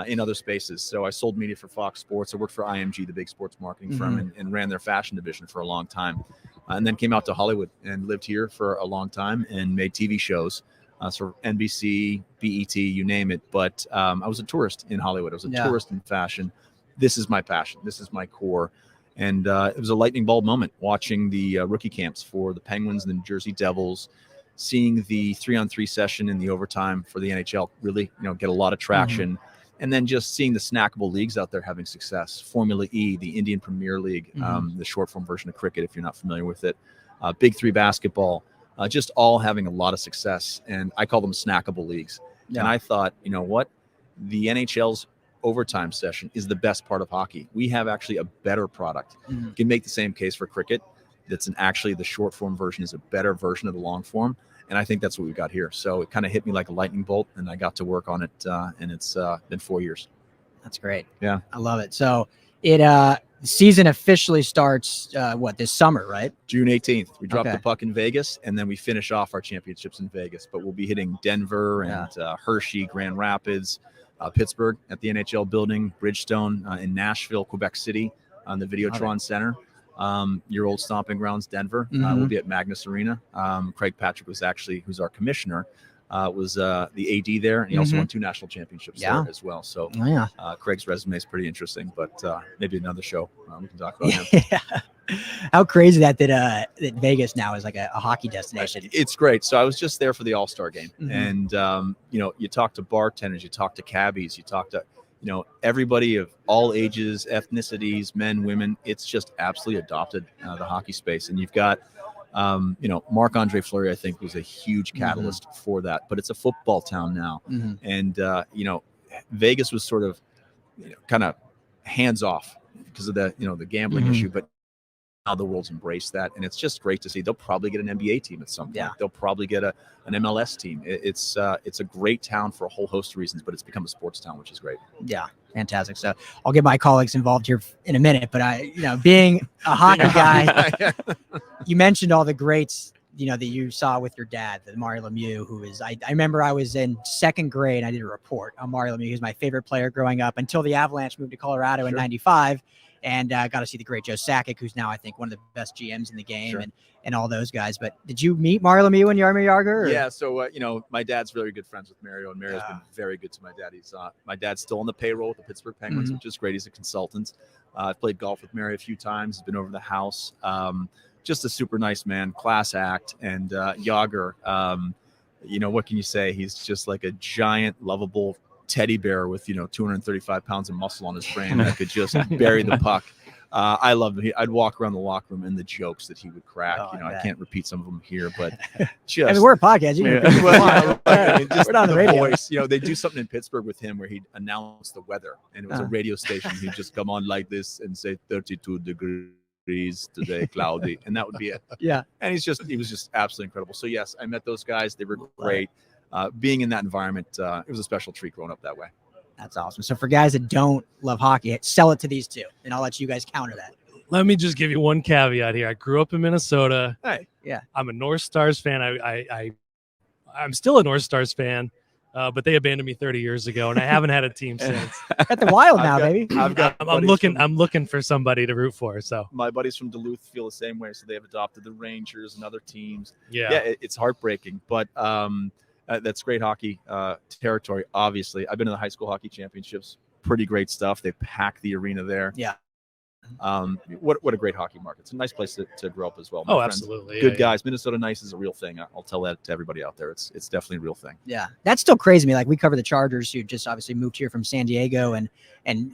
in other spaces. So I sold media for Fox Sports. I worked for IMG, the big sports marketing firm, and ran their fashion division for a long time. And then came out to Hollywood and lived here for a long time and made TV shows. So NBC, BET, you name it. But I was a tourist in Hollywood. I was a tourist in fashion. This is my passion. This is my core. And it was a lightning bulb moment watching the rookie camps for the Penguins and the New Jersey Devils, seeing the 3-on-3 session in the overtime for the NHL really, get a lot of traction. And then just seeing the snackable leagues out there having success. Formula E, the Indian Premier League, the short form version of cricket, if you're not familiar with it. Big Three basketball. Just all having a lot of success, and I call them snackable leagues. Yeah. And I thought, you know what? The NHL's overtime session is the best part of hockey. We have actually a better product. You can make the same case for cricket. That's actually the short form version is a better version of the long form, and I think that's what we've got here. So it kind of hit me like a lightning bolt, and I got to work on it, and it's been 4 years. That's great. Yeah, I love it. So the season officially starts this summer, right? June 18th. We drop the puck in Vegas, and then we finish off our championships in Vegas. But we'll be hitting Denver and Hershey, Grand Rapids, Pittsburgh at the NHL building, Bridgestone in Nashville, Quebec City on the Videotron Center. Your old stomping grounds, Denver. We'll be at Magnus Arena. Craig Patrick was actually, who's our commissioner, was the AD there, and he also won 2 national championships there as well. So Craig's resume is pretty interesting, but maybe another show we can talk about him. How crazy that Vegas now is like a hockey destination. It's great. So I was just there for the All-Star game, and you talk to bartenders, you talk to cabbies, you talk to everybody of all ages, ethnicities, men, women. It's just absolutely adopted the hockey space, and you've got Marc-Andre Fleury, I think, was a huge catalyst for that. But it's a football town now. And, Vegas was sort of, kind of hands off because of the gambling issue. But now the world's embraced that. And it's just great to see. They'll probably get an NBA team at some point. They'll probably get an MLS team. It's a great town for a whole host of reasons, but it's become a sports town, which is great. Yeah. Fantastic. So I'll get my colleagues involved here in a minute, but being a hockey guy, you mentioned all the greats, that you saw with your dad, the Mario Lemieux, who is, I remember I was in 2nd grade and I did a report on Mario Lemieux. He was my favorite player growing up until the Avalanche moved to Colorado in 95. And got to see the great Joe Sakic, who's now, I think, one of the best GMs in the game, and all those guys. But did you meet Mario Lemieux and Jaromir Jagr? Yeah, so, my dad's very good friends with Mario, and Mario's been very good to my dad. My dad's still on the payroll with the Pittsburgh Penguins, which is great. He's a consultant. I've played golf with Mario a few times. He's been over the house. Just a super nice man, class act. And Jagr, what can you say? He's just like a giant, lovable teddy bear with 235 pounds of muscle on his frame that could just bury the puck. I love him. I'd walk around the locker room and the jokes that he would crack. I can't repeat some of them here, but just we're a podcast. You can just we're on the radio. Voice. They do something in Pittsburgh with him where he'd announce the weather, and it was a radio station. He'd just come on like this and say 32 degrees today, cloudy, and that would be it. And he was just absolutely incredible. So yes, I met those guys. They were great. Being in that environment, it was a special treat growing up that way. That's awesome. So for guys that don't love hockey, sell it to these two, and I'll let you guys counter that. Let me just give you one caveat here. I grew up in Minnesota. Hey, yeah. I'm a North Stars fan. I'm still a North Stars fan, but they abandoned me 30 years ago, and I haven't had a team since. At the Wild now, baby. I'm looking for somebody to root for. So my buddies from Duluth feel the same way. So they have adopted the Rangers and other teams. Yeah, it's heartbreaking, but that's great hockey territory. Obviously, I've been to the high school hockey championships. Pretty great stuff. They pack the arena there. Yeah. What a great hockey market. It's a nice place to grow up as well. My friends, absolutely. Good guys. Minnesota nice is a real thing. I'll tell that to everybody out there. It's definitely a real thing. Yeah. That's still crazy to me. Like, we cover the Chargers, who just obviously moved here from San Diego, and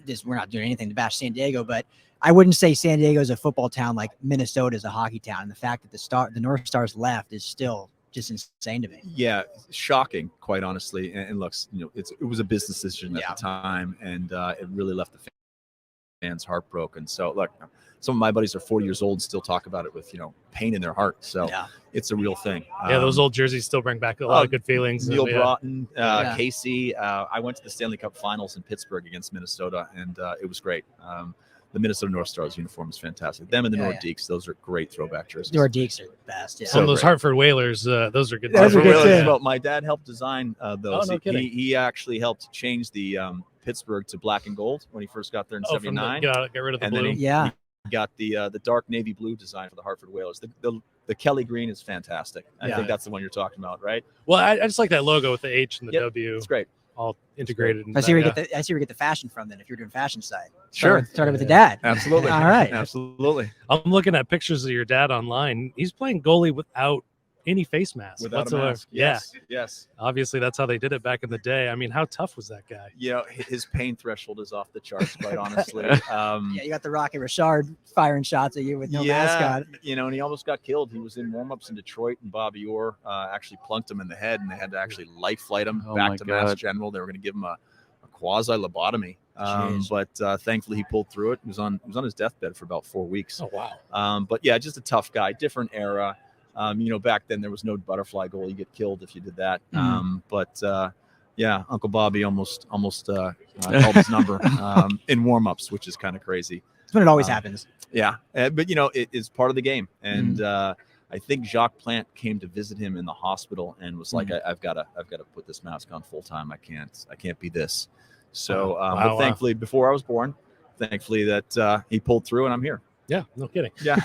this, we're not doing anything to bash San Diego, but I wouldn't say San Diego is a football town like Minnesota is a hockey town. And the fact that the North Stars left is still just insane to me. Yeah, shocking, quite honestly. And look, it was a business decision at the time, and it really left the fans heartbroken. So look, some of my buddies are 40 years old and still talk about it with pain in their heart. So it's a real thing. Those old jerseys still bring back a lot of good feelings. Neil Broughton, Casey. I went to the Stanley Cup Finals in Pittsburgh against Minnesota, and it was great. The Minnesota North Stars uniform is fantastic. Them and the Nordiques, those are great throwback jerseys. Nordiques are the best. Yeah. Some of those Hartford Whalers, those are good. Those are good too. Well, my dad helped design those. Oh, no kidding. He actually helped change the Pittsburgh to black and gold when he first got there in '79. Get rid of the blue. Then he got the dark navy blue design for the Hartford Whalers. The Kelly green is fantastic. I think that's the one you're talking about, right? Well, I just like that logo with the H and the W. It's great. All integrated. I see where you get the fashion from then. If you're doing fashion side, started with the dad. Absolutely. All right. Absolutely. I'm looking at pictures of your dad online. He's playing goalie without any face mask whatsoever. A mask. Yes. Obviously, that's how they did it back in the day. I mean, how tough was that guy? His pain threshold is off the charts, quite honestly. You got the Rocky Richard firing shots at you with no mask on. And he almost got killed. He was in warm-ups in Detroit, and Bobby Orr actually plunked him in the head, and they had to actually life flight him back to Mass General. They were going to give him a quasi lobotomy, but thankfully he pulled through it. He was on his deathbed for about 4 weeks. Oh wow! But yeah, just a tough guy, different era. Back then there was no butterfly goal. You get killed if you did that. But Uncle Bobby almost called his number in warm-ups, which is kind of crazy. That's when it always happens. Yeah, but it is part of the game. And I think Jacques Plante came to visit him in the hospital and was like, I've got to put this mask on full time. I can't be this. So, but thankfully, before I was born, that he pulled through, and I'm here. Yeah, no kidding. Yeah.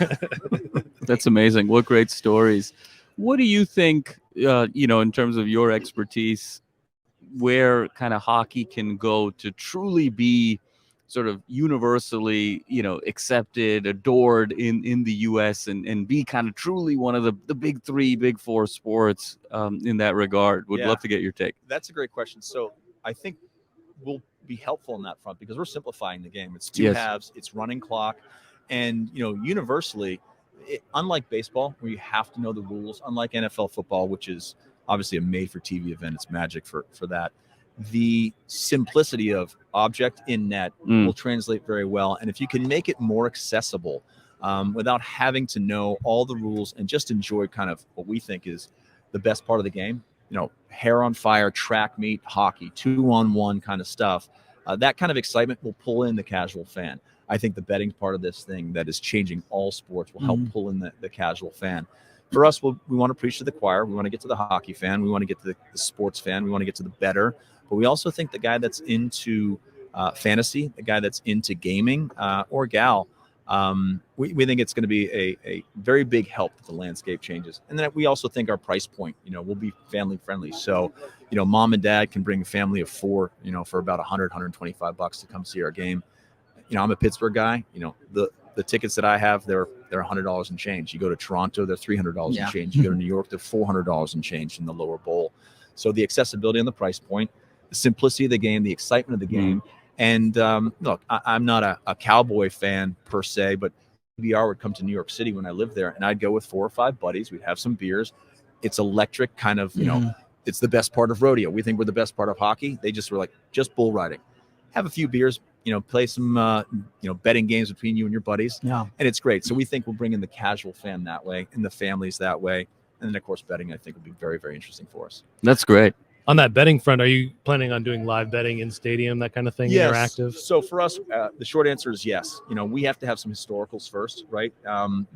That's amazing. What great stories. What do you think, in terms of your expertise, where kind of hockey can go to truly be sort of universally, accepted, adored in the U.S. and be kind of truly one of the big three, big four sports in that regard? Would love to get your take. That's a great question. So I think we'll be helpful in that front because we're simplifying the game. It's two halves. It's running clock. And, universally, unlike baseball, where you have to know the rules, unlike NFL football, which is obviously a made-for-TV event, it's magic for that, the simplicity of object in net will translate very well. And if you can make it more accessible without having to know all the rules and just enjoy kind of what we think is the best part of the game, hair on fire, track meet, hockey, 2-on-1 kind of stuff, that kind of excitement will pull in the casual fan. I think the betting part of this thing that is changing all sports will help pull in the casual fan. For us, we want to preach to the choir. We want to get to the hockey fan. We want to get to the sports fan. We want to get to the bettor. But we also think the guy that's into fantasy, the guy that's into gaming or gal, we think it's going to be a very big help that the landscape changes. And then we also think our price point, will be family friendly. So, mom and dad can bring a family of four, for about $125 to come see our game. I'm a Pittsburgh guy. The tickets that I have, they're $100 and change. You go to Toronto, they're $300 and change. You go to New York, they're $400 and change in the lower bowl. So the accessibility and the price point, the simplicity of the game, the excitement of the game. And look, I'm not a Cowboy fan per se, but BR would come to New York City when I lived there, and I'd go with 4 or 5 buddies. We'd have some beers. It's electric, kind of, it's the best part of rodeo. We think we're the best part of hockey. They just were like, just bull riding. Have a few beers, play some, betting games between you and your buddies. Yeah. And it's great. So we think we'll bring in the casual fan that way and the families that way. And then, of course, betting, I think, will be very, very interesting for us. That's great. On that betting front, are you planning on doing live betting in stadium, that kind of thing, interactive? So for us, the short answer is yes. We have to have some historicals first, right?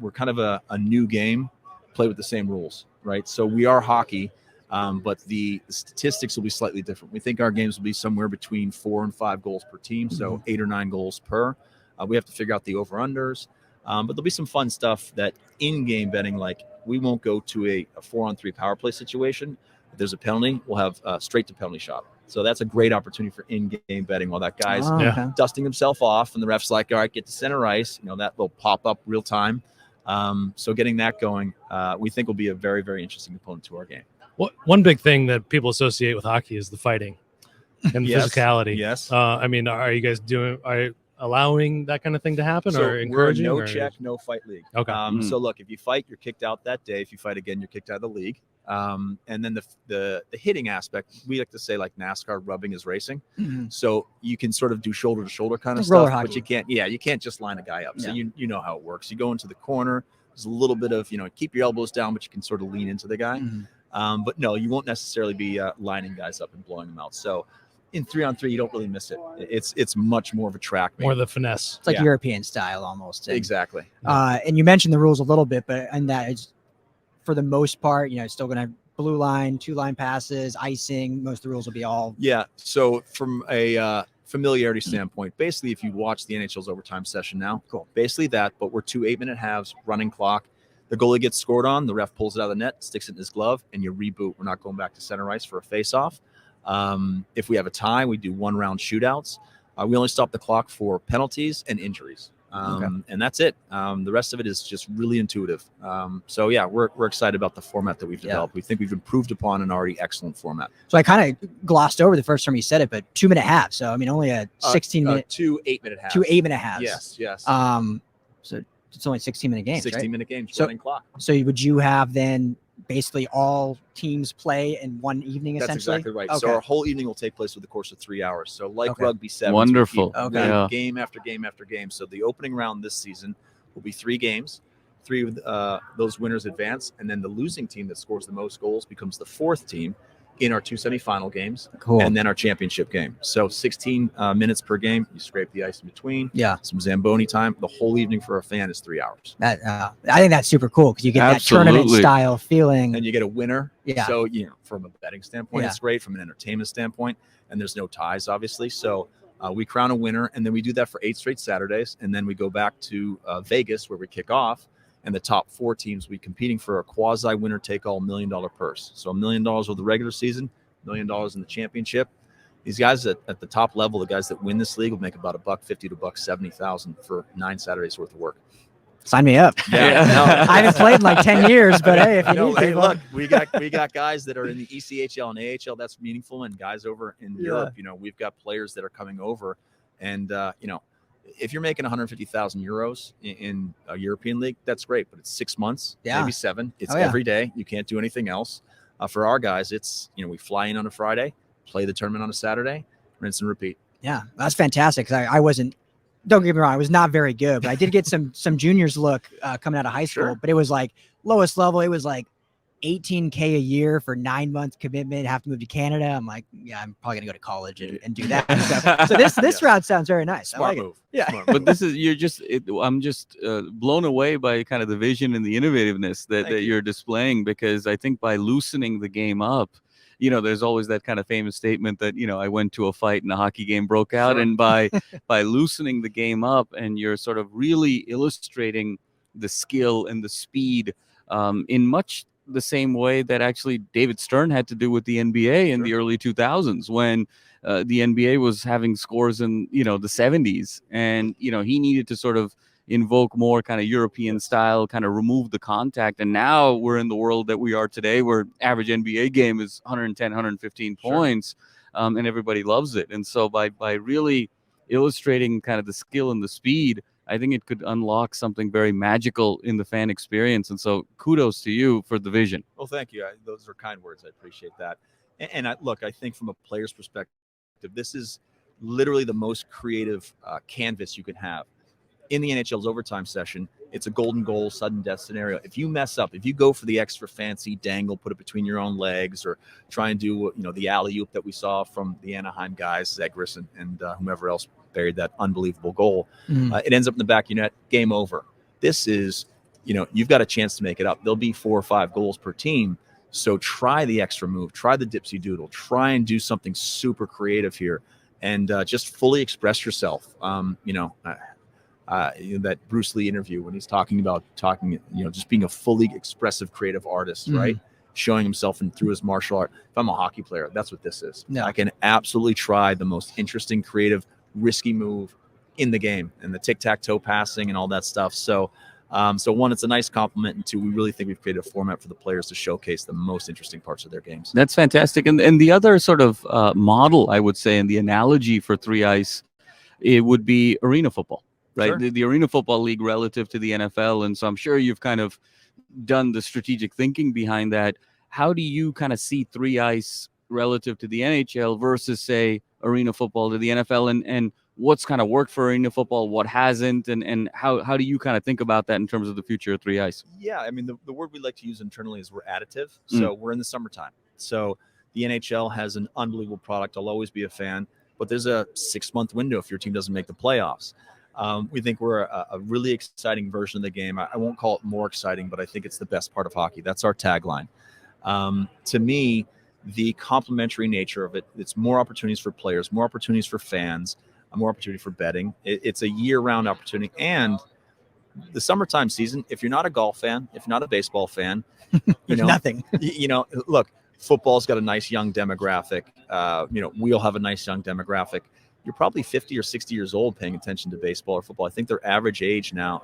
We're kind of a new game, play with the same rules, right? So we are hockey, but the statistics will be slightly different. We think our games will be somewhere between 4 and 5 goals per team, so 8 or 9 goals per. We have to figure out the over-unders, but there'll be some fun stuff that in-game betting, like we won't go to a 4-on-3 power play situation. If there's a penalty, we'll have straight to penalty shot. So that's a great opportunity for in-game betting while that guy's dusting himself off and the ref's like, all right, get to center ice. That will pop up real time. So getting that going, we think will be a very, very interesting component to our game. One big thing that people associate with hockey is the fighting and the physicality. Yes. Are you guys allowing that kind of thing to happen or encouraging? We're a no check, no fight league. Okay. So look, if you fight, you're kicked out that day. If you fight again, you're kicked out of the league. And then the hitting aspect, we like to say like NASCAR, rubbing is racing. So you can sort of do shoulder to shoulder kind of Like roller stuff, hockey. but you can't just line a guy up. So Yeah. you know how it works. You go into the corner. There's a little bit of, keep your elbows down, but you can sort of lean into the guy. But no, you won't necessarily be lining guys up and blowing them out. So in 3-on-3, you don't really miss it. It's much more of a track meet. More the finesse. It's like Yeah. European style almost. And, Exactly. and you mentioned the rules a little bit, but and that is for the most part, it's still going to have blue line, 2-line passes, icing. Most of the rules will be all. Yeah. So from a familiarity standpoint, basically, if you watch the NHL's overtime session now, cool. Basically that, but we're 2 8-minute halves, running clock. The goalie gets scored on, the ref pulls it out of the net, sticks it in his glove, and you reboot. We're not going back to center ice for a face-off. If we have a tie, we do 1-round shootouts. We only stop the clock for penalties and injuries. And that's it. The rest of it is just really intuitive. So yeah, we're excited about the format that we've developed. We think we've improved upon an already excellent format. So I kind of glossed over the first time you said it, but 2-minute halves. So I mean, only a 16-minute, 2 8-minute halves. 2 8-minute halves. Yes. So it's only 16-minute games. 16-minute games, So- running clock. So would you have then basically all teams play in one evening? That's Essentially, exactly right. Okay. So our whole evening will take place over the course of 3 hours. So like Okay. rugby sevens, Wonderful. we keep Okay. Yeah. game after game after game. So the opening round this season will be 3 games. 3 of those winners advance, and then the losing team that scores the most goals becomes the 4th team in our 2 semifinal games, Cool. and then our championship game. So 16 minutes per game. You scrape the ice in between. Yeah. Some Zamboni time. The whole evening for a fan is 3 hours. That I think that's super cool because you get that tournament Absolutely. style feeling. And you get a winner. Yeah. So, from a betting standpoint, Yeah. it's great. From an entertainment standpoint, and there's no ties, obviously. So we crown a winner, and then we do that for 8 straight Saturdays. And then we go back to Vegas where we kick off. And the top 4 teams will be competing for a quasi winner take all $1 million purse. So $1 million over the regular season, $1 million in the championship. These guys at the top level, the guys that win this league, will make about $150,000 to $170,000 for 9 Saturdays worth of work. Sign me up. Yeah. I haven't played in like 10 years, but hey, if you need Hey, people. look, we got guys that are in the ECHL and AHL. That's meaningful, and guys over in Europe. We've got players that are coming over, and if you're making 150,000 euros in a European league, that's great. But it's 6 months, maybe 7. It's every day. You can't do anything else. For our guys, it's we fly in on a Friday, play the tournament on a Saturday, rinse and repeat. Yeah, that's fantastic. 'Cause I wasn't. Don't get me wrong, I was not very good, but I did get some juniors look coming out of high school. Sure. But it was like lowest level. It was like $18K a year for 9-month commitment. Have to move to Canada. I'm like, yeah, I'm probably gonna go to college and do that. So this route sounds very nice. I Smart like it. move. Yeah. Smart But move. I'm just blown away by kind of the vision and the innovativeness that you're displaying, because I think by loosening the game up, there's always that kind of famous statement that, I went to a fight and a hockey game broke out. Sure. And by loosening the game up, and you're sort of really illustrating the skill and the speed in much the same way that actually David Stern had to do with the NBA in the early 2000s, when the NBA was having scores in, the 70s. And, he needed to sort of invoke more kind of European style, kind of remove the contact. And now we're in the world that we are today, where average NBA game is 110, 115 points, and everybody loves it. And so by really illustrating kind of the skill and the speed, I think it could unlock something very magical in the fan experience. And so kudos to you for the vision. Well, thank you. Those are kind words. I appreciate that. And I think from a player's perspective, this is literally the most creative canvas you can have. In the NHL's overtime session, it's a golden goal, sudden death scenario. If you mess up, if you go for the extra fancy dangle, put it between your own legs, or try and do, the alley-oop that we saw from the Anaheim guys, Zegras and whomever else buried that unbelievable goal, it ends up in the back of your net, game over. This is, you've got a chance to make it up. There'll be 4 or 5 goals per team. So try the extra move, try the dipsy doodle, try and do something super creative here, and just fully express yourself. That Bruce Lee interview when he's talking, just being a fully expressive creative artist, right? Showing himself through his martial art. If I'm a hockey player, that's what this is. Yeah. I can absolutely try the most interesting, creative, risky move in the game, and the tic-tac-toe passing and all that stuff. So, one, it's a nice compliment, and 2, we really think we've created a format for the players to showcase the most interesting parts of their games. That's fantastic. And the other sort of model, I would say, and the analogy for 3-ice, it would be arena football. Right, Sure. the Arena Football League relative to the NFL, and so I'm sure you've kind of done the strategic thinking behind that. How do you kind of see 3 ice relative to the NHL versus, say, arena football to the NFL, and what's kind of worked for arena football, what hasn't, and how do you kind of think about that in terms of the future of 3 ice? Yeah, I mean, the word we like to use internally is we're additive. So we're in the summertime. So the NHL has an unbelievable product. I'll always be a fan, but there's a 6-month window if your team doesn't make the playoffs. We think we're a really exciting version of the game. I won't call it more exciting, but I think it's the best part of hockey. That's our tagline. To me, the complementary nature of it, it's more opportunities for players, more opportunities for fans, more opportunity for betting. It's a year-round opportunity. And the summertime season, if you're not a golf fan, if you're not a baseball fan, nothing. Look, football's got a nice young demographic. We'll have a nice young demographic. You're probably 50 or 60 years old paying attention to baseball or football. I think their average age now,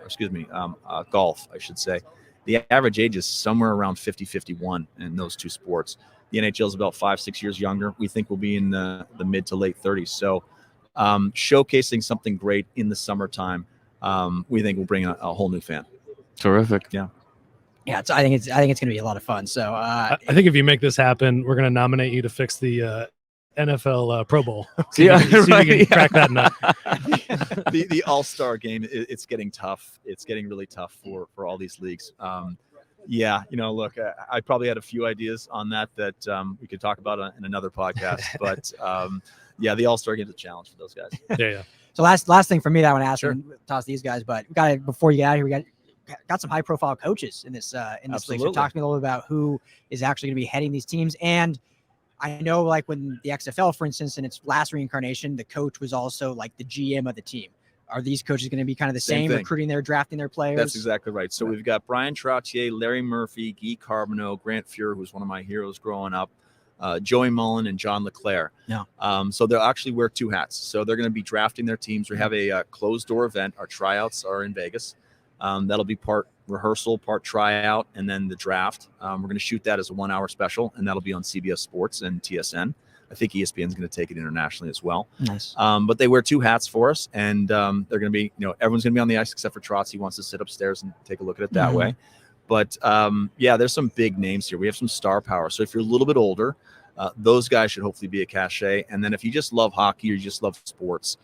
golf, I should say, the average age is somewhere around 50, 51 in those two sports. The NHL is about 5-6 years younger. We think we'll be in the mid to late 30s. So showcasing something great in the summertime, we think will bring a whole new fan. Terrific. Yeah. Yeah, I think it's going to be a lot of fun. So I think if you make this happen, we're going to nominate you to fix the NFL Pro Bowl. See Yeah, if you can crack that nut. The All-Star game, it's getting tough. It's getting really tough for all these leagues. Look, I probably had a few ideas on that we could talk about in another podcast. But the All-Star game is a challenge for those guys. Yeah. So last thing for me that I want to ask Sure. and toss these guys, but we got to, before you get out of here, we got some high profile coaches in this league. So Absolutely. talk to me a little bit about who is actually going to be heading these teams. And I know, like, when the XFL, for instance, in its last reincarnation, the coach was also like the GM of the team. Are these coaches going to be kind of the Same same thing. recruiting their drafting their players? That's exactly right. So we've got Brian Trottier, Larry Murphy, Guy Carbonneau, Grant Fuhrer, who's one of my heroes growing up, Joey Mullen, and John LeClaire. Yeah. So they'll actually wear 2 hats. So they're going to be drafting their teams. We have a closed door event. Our tryouts are in Vegas. That'll be part rehearsal, part tryout, and then the draft. We're going to shoot that as a 1-hour special, and that'll be on CBS Sports and TSN. I think ESPN is going to take it internationally as well. Nice. But they wear 2 hats for us, and they're going to be, everyone's going to be on the ice except for Trotz. He wants to sit upstairs and take a look at it that way. But there's some big names here. We have some star power. So if you're a little bit older, those guys should hopefully be a cachet. And then if you just love hockey or you just love sports,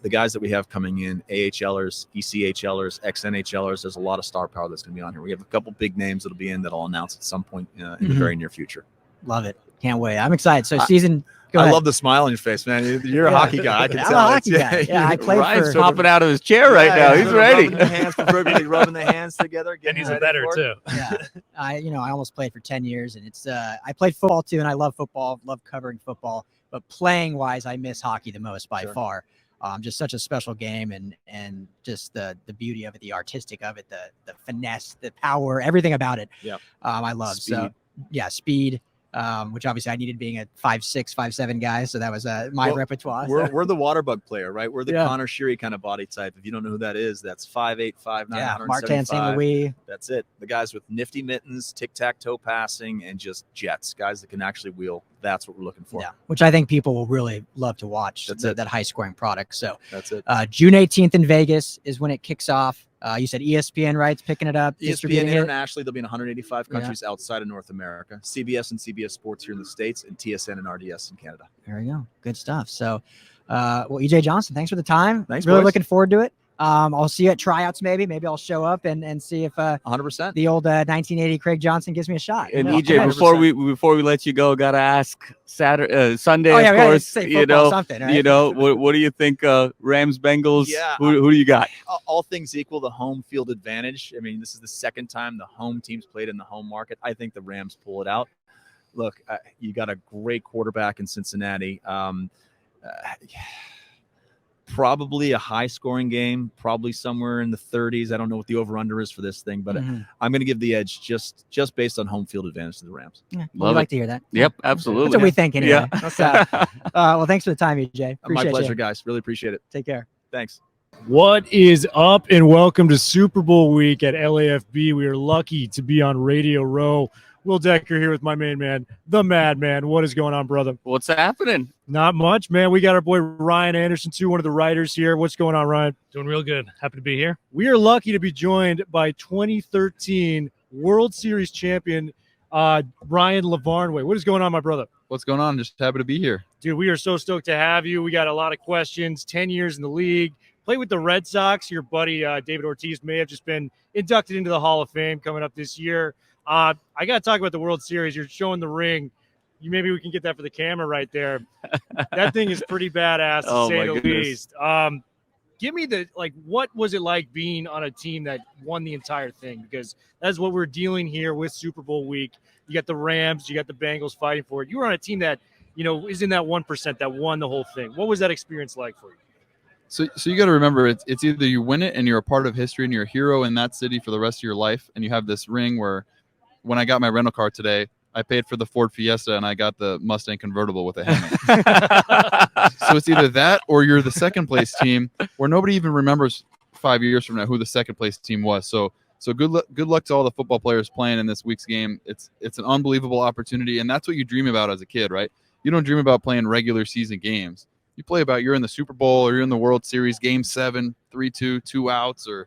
the guys that we have coming in, AHLers, ECHLers, XNHLers, there's a lot of star power that's going to be on here. We have a couple big names that'll be in that I'll announce at some point in the very near future. Love it. Can't wait. I'm excited. So go I ahead. love the smile on your face, man. You're a hockey guy. I can I'm tell. a hockey guy. Yeah, I played Ryan's for. popping out of his chair right now. He's ready. Rubbing the hands, proverbially rubbing the hands together. And he's a better too. Yeah, I almost played for 10 years, and it's I played football too, and I love football, love covering football. But playing wise, I miss hockey the most by far. Just such a special game, and just the beauty of it, the artistic of it, the finesse, the power, everything about it. Yeah, I love. Speed. So yeah, speed. Which obviously I needed, being a 5'6", 5'7" guy, so that was my repertoire. We're the water bug player, right? We're the Yeah. Connor Sheary kind of body type. If you don't know who that is, that's 5'8", 5'9", Yeah, 175. Martin St. Louis. That's it. The guys with nifty mittens, tic-tac-toe passing, and just jets. Guys that can actually wheel. That's what we're looking for. Yeah, which I think people will really love to watch. That's it. That high-scoring product. So That's it. June 18th in Vegas is when it kicks off. You said ESPN, right? It's picking it up. ESPN distributing it. internationally, they'll be in 185 countries outside of North America. CBS and CBS Sports here in the States, and TSN and RDS in Canada. There we go. Good stuff. So, EJ Johnston, thanks for the time. Thanks, Really boys. looking forward to it. I'll see you at tryouts. Maybe I'll show up and see if 100%. the old 1980 Craig Johnson gives me a shot. And You know? EJ, 100%. before we let you go, gotta ask Sunday, Oh, yeah, we of gotta course. say football something, right? What do you think? Rams, Bengals. Yeah, Who do you got? All things equal, the home field advantage. I mean, this is the second time the home team's played in the home market. I think the Rams pull it out. Look, you got a great quarterback in Cincinnati. Probably a high-scoring game, probably somewhere in the 30s. I don't know what the over/under is for this thing, but I'm going to give the edge just based on home field advantage to the Rams. Yeah, we Love like it. to hear that. Yep, absolutely. That's what we think anyway. Yeah. So, well, thanks for the time, EJ. My Appreciate pleasure, you. guys. Really appreciate it. Take care. Thanks. What is up, and welcome to Super Bowl week at LAFB. We are lucky to be on Radio Row. Will Decker here with my main man, the Madman. What is going on, brother? What's happening? Not much, man. We got our boy Ryan Anderson, too, one of the writers here. What's going on, Ryan? Doing real good. Happy to be here. We are lucky to be joined by 2013 World Series champion Ryan Lavarnway. What is going on, my brother? What's going on? Just happy to be here. Dude, we are so stoked to have you. We got a lot of questions. 10 years in the league. Played with the Red Sox. Your buddy David Ortiz may have just been inducted into the Hall of Fame coming up this year. I got to talk about the World Series. You're showing the ring. Maybe we can get that for the camera right there. That thing is pretty badass, to say the least. Give me what was it like being on a team that won the entire thing? Because that's what we're dealing here with Super Bowl week. You got the Rams, you got the Bengals fighting for it. You were on a team that, is in that 1% that won the whole thing. What was that experience like for you? So you got to remember, it's either you win it and you're a part of history and you're a hero in that city for the rest of your life, and you have this ring where, when I got my rental car today, I paid for the Ford Fiesta and I got the Mustang convertible with a helmet. So it's either that or you're the second place team where nobody even remembers 5 years from now who the second place team was. So good luck to all the football players playing in this week's game. It's an unbelievable opportunity, and that's what you dream about as a kid, right? You don't dream about playing regular season games. You play about you're in the Super Bowl or you're in the World Series, Game 7, 3-2, 2 outs, or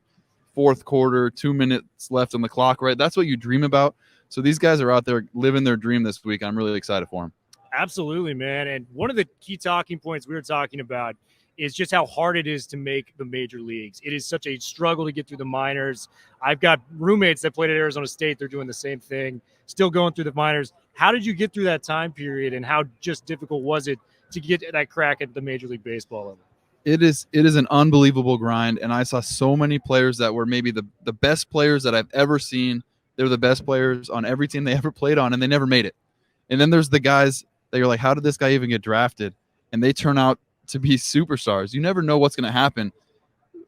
fourth quarter, 2 minutes left on the clock, right? That's what you dream about. So these guys are out there living their dream this week. I'm really excited for them. Absolutely, man. And one of the key talking points we were talking about is just how hard it is to make the major leagues. It is such a struggle to get through the minors. I've got roommates that played at Arizona State. They're doing the same thing, still going through the minors. How did you get through that time period, and how just difficult was it to get that crack at the Major League Baseball level? It is an unbelievable grind, and I saw so many players that were maybe the best players that I've ever seen. They're the best players on every team they ever played on, and they never made it. And then there's the guys that you're like, how did this guy even get drafted? And they turn out to be superstars. You never know what's going to happen.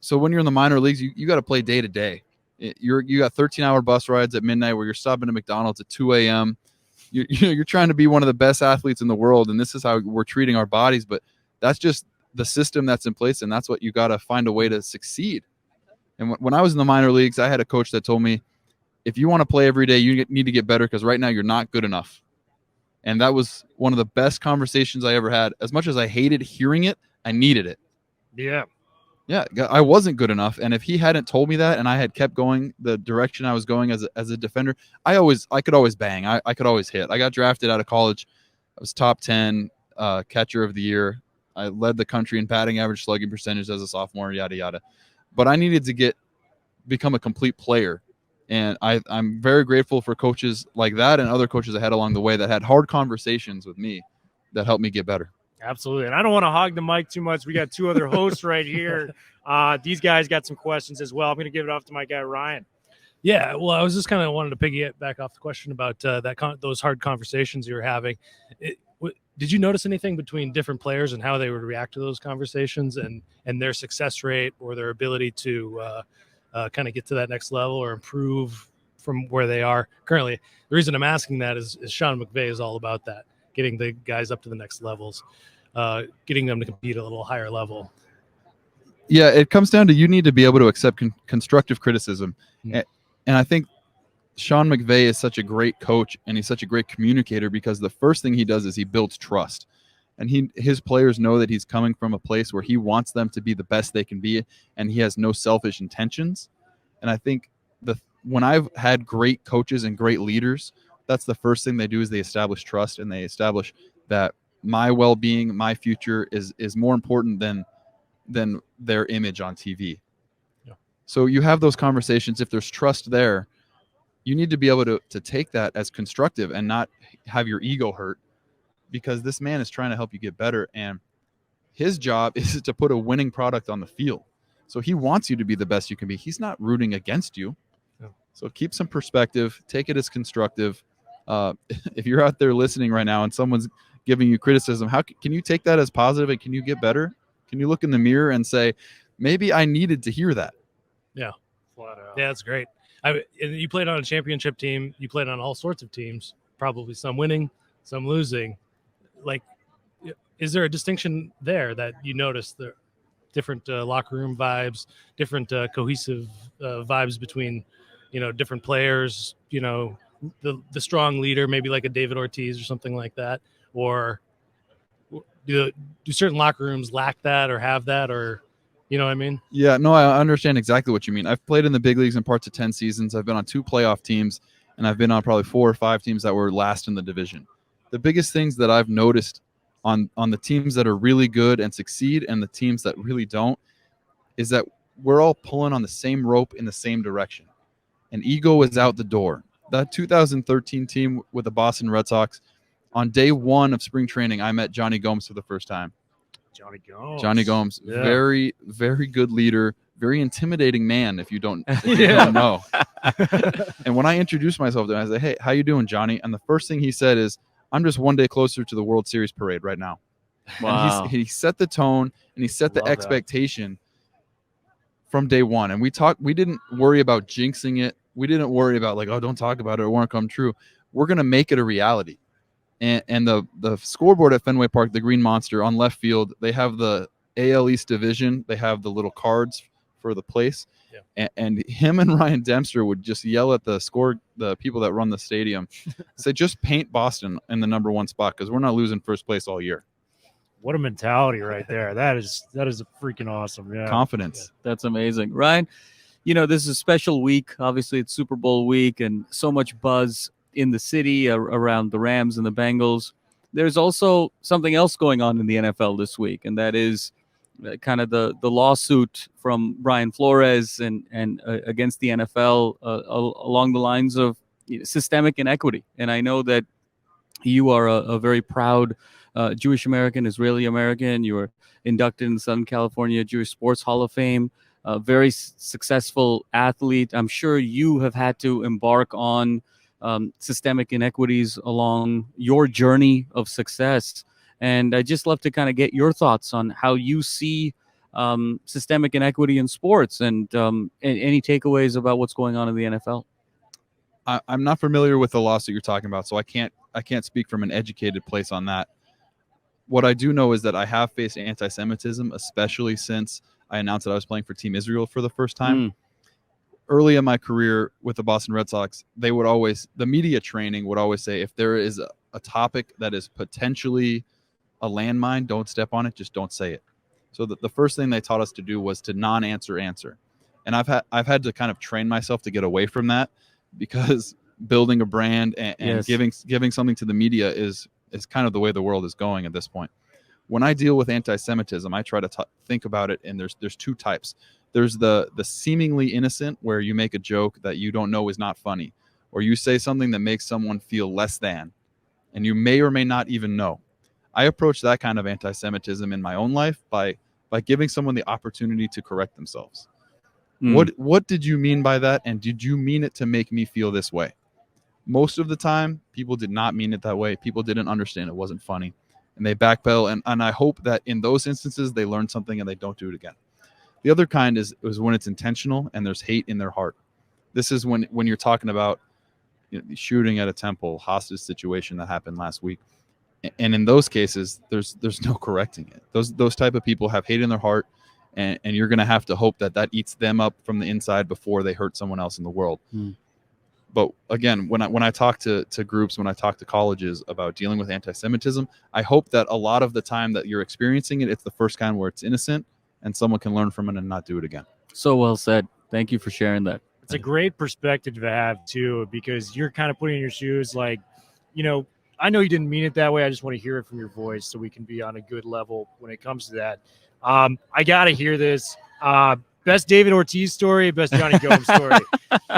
So when you're in the minor leagues, you got to play day to day. You got 13-hour bus rides at midnight where you're stopping at McDonald's at 2 a.m. You're trying to be one of the best athletes in the world, and this is how we're treating our bodies. But that's just the system that's in place, and that's what you got to find a way to succeed. And when I was in the minor leagues, I had a coach that told me, if you want to play every day, you need to get better, because right now you're not good enough. And that was one of the best conversations I ever had. As much as I hated hearing it, I needed it. Yeah, I wasn't good enough. And if he hadn't told me that and I had kept going the direction I was going as a defender, I could always bang. I could always hit. I got drafted out of college. I was top 10 catcher of the year. I led the country in batting average, slugging percentage as a sophomore, yada, yada. But I needed to become a complete player. And I'm very grateful for coaches like that and other coaches I had along the way that had hard conversations with me that helped me get better. Absolutely. And I don't want to hog the mic too much. We got two other hosts right here. These guys got some questions as well. I'm going to give it off to my guy, Ryan. Yeah, well, I was just kind of wanted to piggyback off the question about those hard conversations you were having. Did you notice anything between different players and how they would react to those conversations and their success rate or their ability to kind of get to that next level or improve from where they are currently? The reason I'm asking that is Sean McVay is all about that, getting the guys up to the next levels, getting them to compete at a little higher level. Yeah, it comes down to you need to be able to accept constructive criticism. Mm-hmm. And I think Sean McVay is such a great coach and he's such a great communicator because the first thing he does is he builds trust. And his players know that he's coming from a place where he wants them to be the best they can be, and he has no selfish intentions. And I think when I've had great coaches and great leaders, that's the first thing they do is they establish trust, and they establish that my well-being, my future is more important than their image on TV. Yeah. So you have those conversations. If there's trust there, you need to be able to take that as constructive and not have your ego hurt, because this man is trying to help you get better, and his job is to put a winning product on the field. So he wants you to be the best you can be. He's not rooting against you. No. So keep some perspective, take it as constructive. If you're out there listening right now and someone's giving you criticism, how can you take that as positive, and can you get better? Can you look in the mirror and say, maybe I needed to hear that? Yeah. Flat out. Yeah, that's great. And you played on a championship team. You played on all sorts of teams, probably some winning, some losing. Like, is there a distinction there that you notice, the different locker room vibes, different cohesive vibes between, different players, the strong leader, maybe like a David Ortiz or something like that? Or do certain locker rooms lack that or have that, or, you know what I mean? Yeah, no, I understand exactly what you mean. I've played in the big leagues in parts of 10 seasons. I've been on 2 playoff teams, and I've been on probably 4 or 5 teams that were last in the division. The biggest things that I've noticed on the teams that are really good and succeed and the teams that really don't is that we're all pulling on the same rope in the same direction. And ego is out the door. That 2013 team with the Boston Red Sox, on day 1 of spring training, I met Johnny Gomes for the first time. Johnny Gomes, Yeah. very, very good leader, very intimidating man if you don't know. And when I introduced myself to him, I said, "Hey, how you doing, Johnny?" And the first thing he said is, "I'm just one day closer to the World Series parade right now." Wow. And he set the tone and he set the Love that. expectation from day 1. And we didn't worry about jinxing it. We didn't worry about like, oh, don't talk about it, it won't come true. We're going to make it a reality. And the scoreboard at Fenway Park, the Green Monster on left field, they have the AL East division. They have the little cards for the place. Yeah. And him and Ryan Dempster would just yell at the people that run the stadium, say, just paint Boston in the number 1 spot because we're not losing first place all year. What a mentality right there. That is freaking awesome. Yeah. Confidence. That's amazing. Ryan, this is a special week. Obviously, it's Super Bowl week and so much buzz in the city around the Rams and the Bengals. There's also something else going on in the NFL this week, and that is kind of the lawsuit from Brian Flores and against the NFL along the lines of systemic inequity. And I know that you are a very proud Jewish American, Israeli American. You were inducted in the Southern California Jewish Sports Hall of Fame. A very successful athlete. I'm sure you have had to embark on systemic inequities along your journey of success. And I'd just love to kind of get your thoughts on how you see systemic inequity in sports and any takeaways about what's going on in the NFL. I'm not familiar with the lawsuit you're talking about, so I can't speak from an educated place on that. What I do know is that I have faced anti-Semitism, especially since I announced that I was playing for Team Israel for the first time. Early in my career with the Boston Red Sox, the media training would always say, if there is a topic that is potentially a landmine, don't step on it, just don't say it. So the first thing they taught us to do was to non-answer. And I've had to kind of train myself to get away from that, because building a brand and Yes. giving something to the media is kind of the way the world is going at this point. When I deal with anti-Semitism, I try to think about it, and there's 2 types. There's the seemingly innocent, where you make a joke that you don't know is not funny, or you say something that makes someone feel less than, and you may or may not even know. I approach that kind of anti-Semitism in my own life by giving someone the opportunity to correct themselves. What did you mean by that, and did you mean it to make me feel this way? Most of the time, people did not mean it that way. People didn't understand it wasn't funny, and they backpedal. And I hope that in those instances, they learn something and they don't do it again. The other kind is when it's intentional and there's hate in their heart. This is when you're talking about shooting at a temple, hostage situation that happened last week. And in those cases, there's no correcting it. Those type of people have hate in their heart, and you're going to have to hope that eats them up from the inside before they hurt someone else in the world. But again, when I talk to groups, when I talk to colleges about dealing with anti-Semitism, I hope that a lot of the time that you're experiencing it, it's the first kind where it's innocent and someone can learn from it and not do it again. So well said. Thank you for sharing that. It's a great perspective to have too, because you're kind of putting in your shoes like, I know you didn't mean it that way. I just want to hear it from your voice so we can be on a good level when it comes to that. I got to hear this. Best David Ortiz story, best Johnny Gomes story.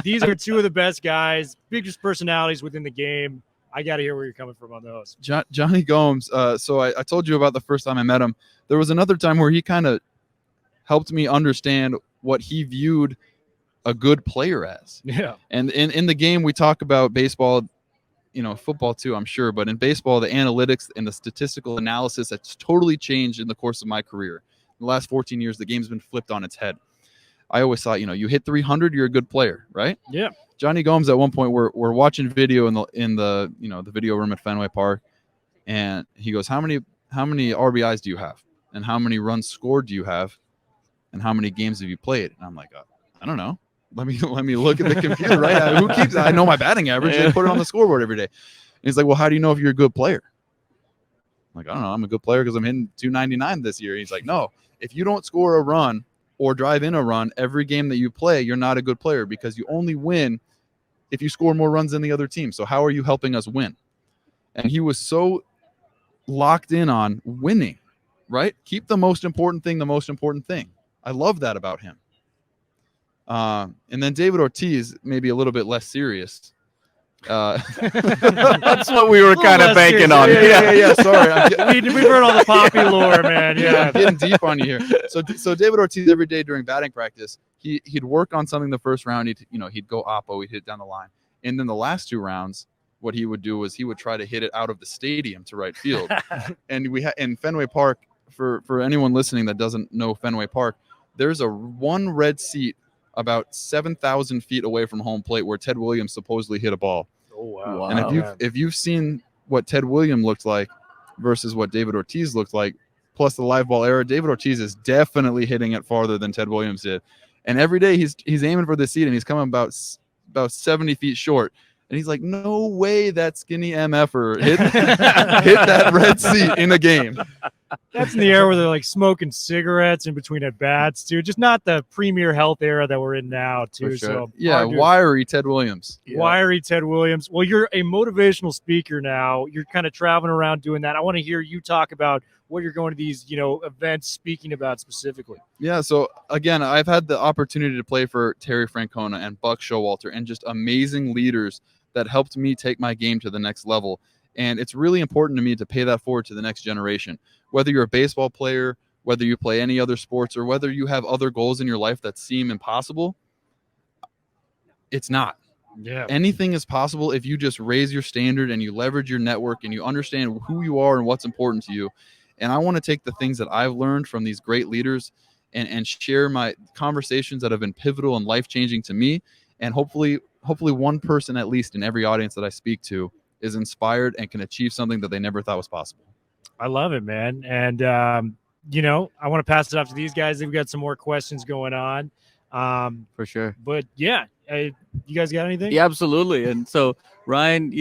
These are 2 of the best guys, biggest personalities within the game. I got to hear where you're coming from on those. Johnny Gomes. So I told you about the first time I met him. There was another time where he kind of helped me understand what he viewed a good player as. Yeah. And in the game, we talk about baseball, football too, I'm sure. But in baseball, the analytics and the statistical analysis that's totally changed in the course of my career. In the last 14 years, the game's been flipped on its head. I always thought, you hit 300, you're a good player, right? Yeah. Johnny Gomes, at one point, we're watching video in the the video room at Fenway Park, and he goes, how many RBIs do you have, and how many runs scored do you have, and how many games have you played? And I'm like, I don't know. Let me look at the computer, right? Who keeps that? I know my batting average. They put it on the scoreboard every day. And he's like, well, how do you know if you're a good player? I'm like, I don't know. I'm a good player because I'm hitting 299 this year. He's like, no, if you don't score a run or drive in a run every game that you play, you're not a good player, because you only win if you score more runs than the other team. So how are you helping us win? And he was so locked in on winning, right? Keep the most important thing the most important thing. I love that about him. And then David Ortiz, maybe a little bit less serious. That's what we were kind of banking on. Yeah. Sorry, We've heard all the poppy lore, man. Yeah, I'm getting deep on you here. So David Ortiz, every day during batting practice, he'd work on something the first round. He'd go oppo, he'd hit down the line, and then the last 2 rounds, what he would do was he would try to hit it out of the stadium to right field. And we had in Fenway Park, for anyone listening that doesn't know Fenway Park, there's one red seat about 7,000 feet away from home plate where Ted Williams supposedly hit a ball. Oh wow! And if you've seen what Ted Williams looked like versus what David Ortiz looked like, plus the live ball era, David Ortiz is definitely hitting it farther than Ted Williams did. And every day he's aiming for the seat, and he's coming about 70 feet short. And he's like, no way that skinny MFer hit that red seat in a game. That's in the era where they're like smoking cigarettes in between at bats too. Just not the premier health era that we're in now too. For sure. So yeah, wiry Ted Williams. Wiry Ted Williams. Well, you're a motivational speaker now. You're kind of traveling around doing that. I want to hear you talk about what you're going to these, events speaking about specifically. Yeah. So again, I've had the opportunity to play for Terry Francona and Buck Showalter and just amazing leaders that helped me take my game to the next level. And it's really important to me to pay that forward to the next generation. Whether you're a baseball player, whether you play any other sports, or whether you have other goals in your life that seem impossible, it's not. Yeah. Anything is possible if you just raise your standard and you leverage your network and you understand who you are and what's important to you. And I want to take the things that I've learned from these great leaders and share my conversations that have been pivotal and life-changing to me. And hopefully one person at least in every audience that I speak to is inspired and can achieve something that they never thought was possible. I love it, man. And, I want to pass it off to these guys. They've got some more questions going on. For sure. But yeah, you guys got anything? Yeah, absolutely. And so, Ryan,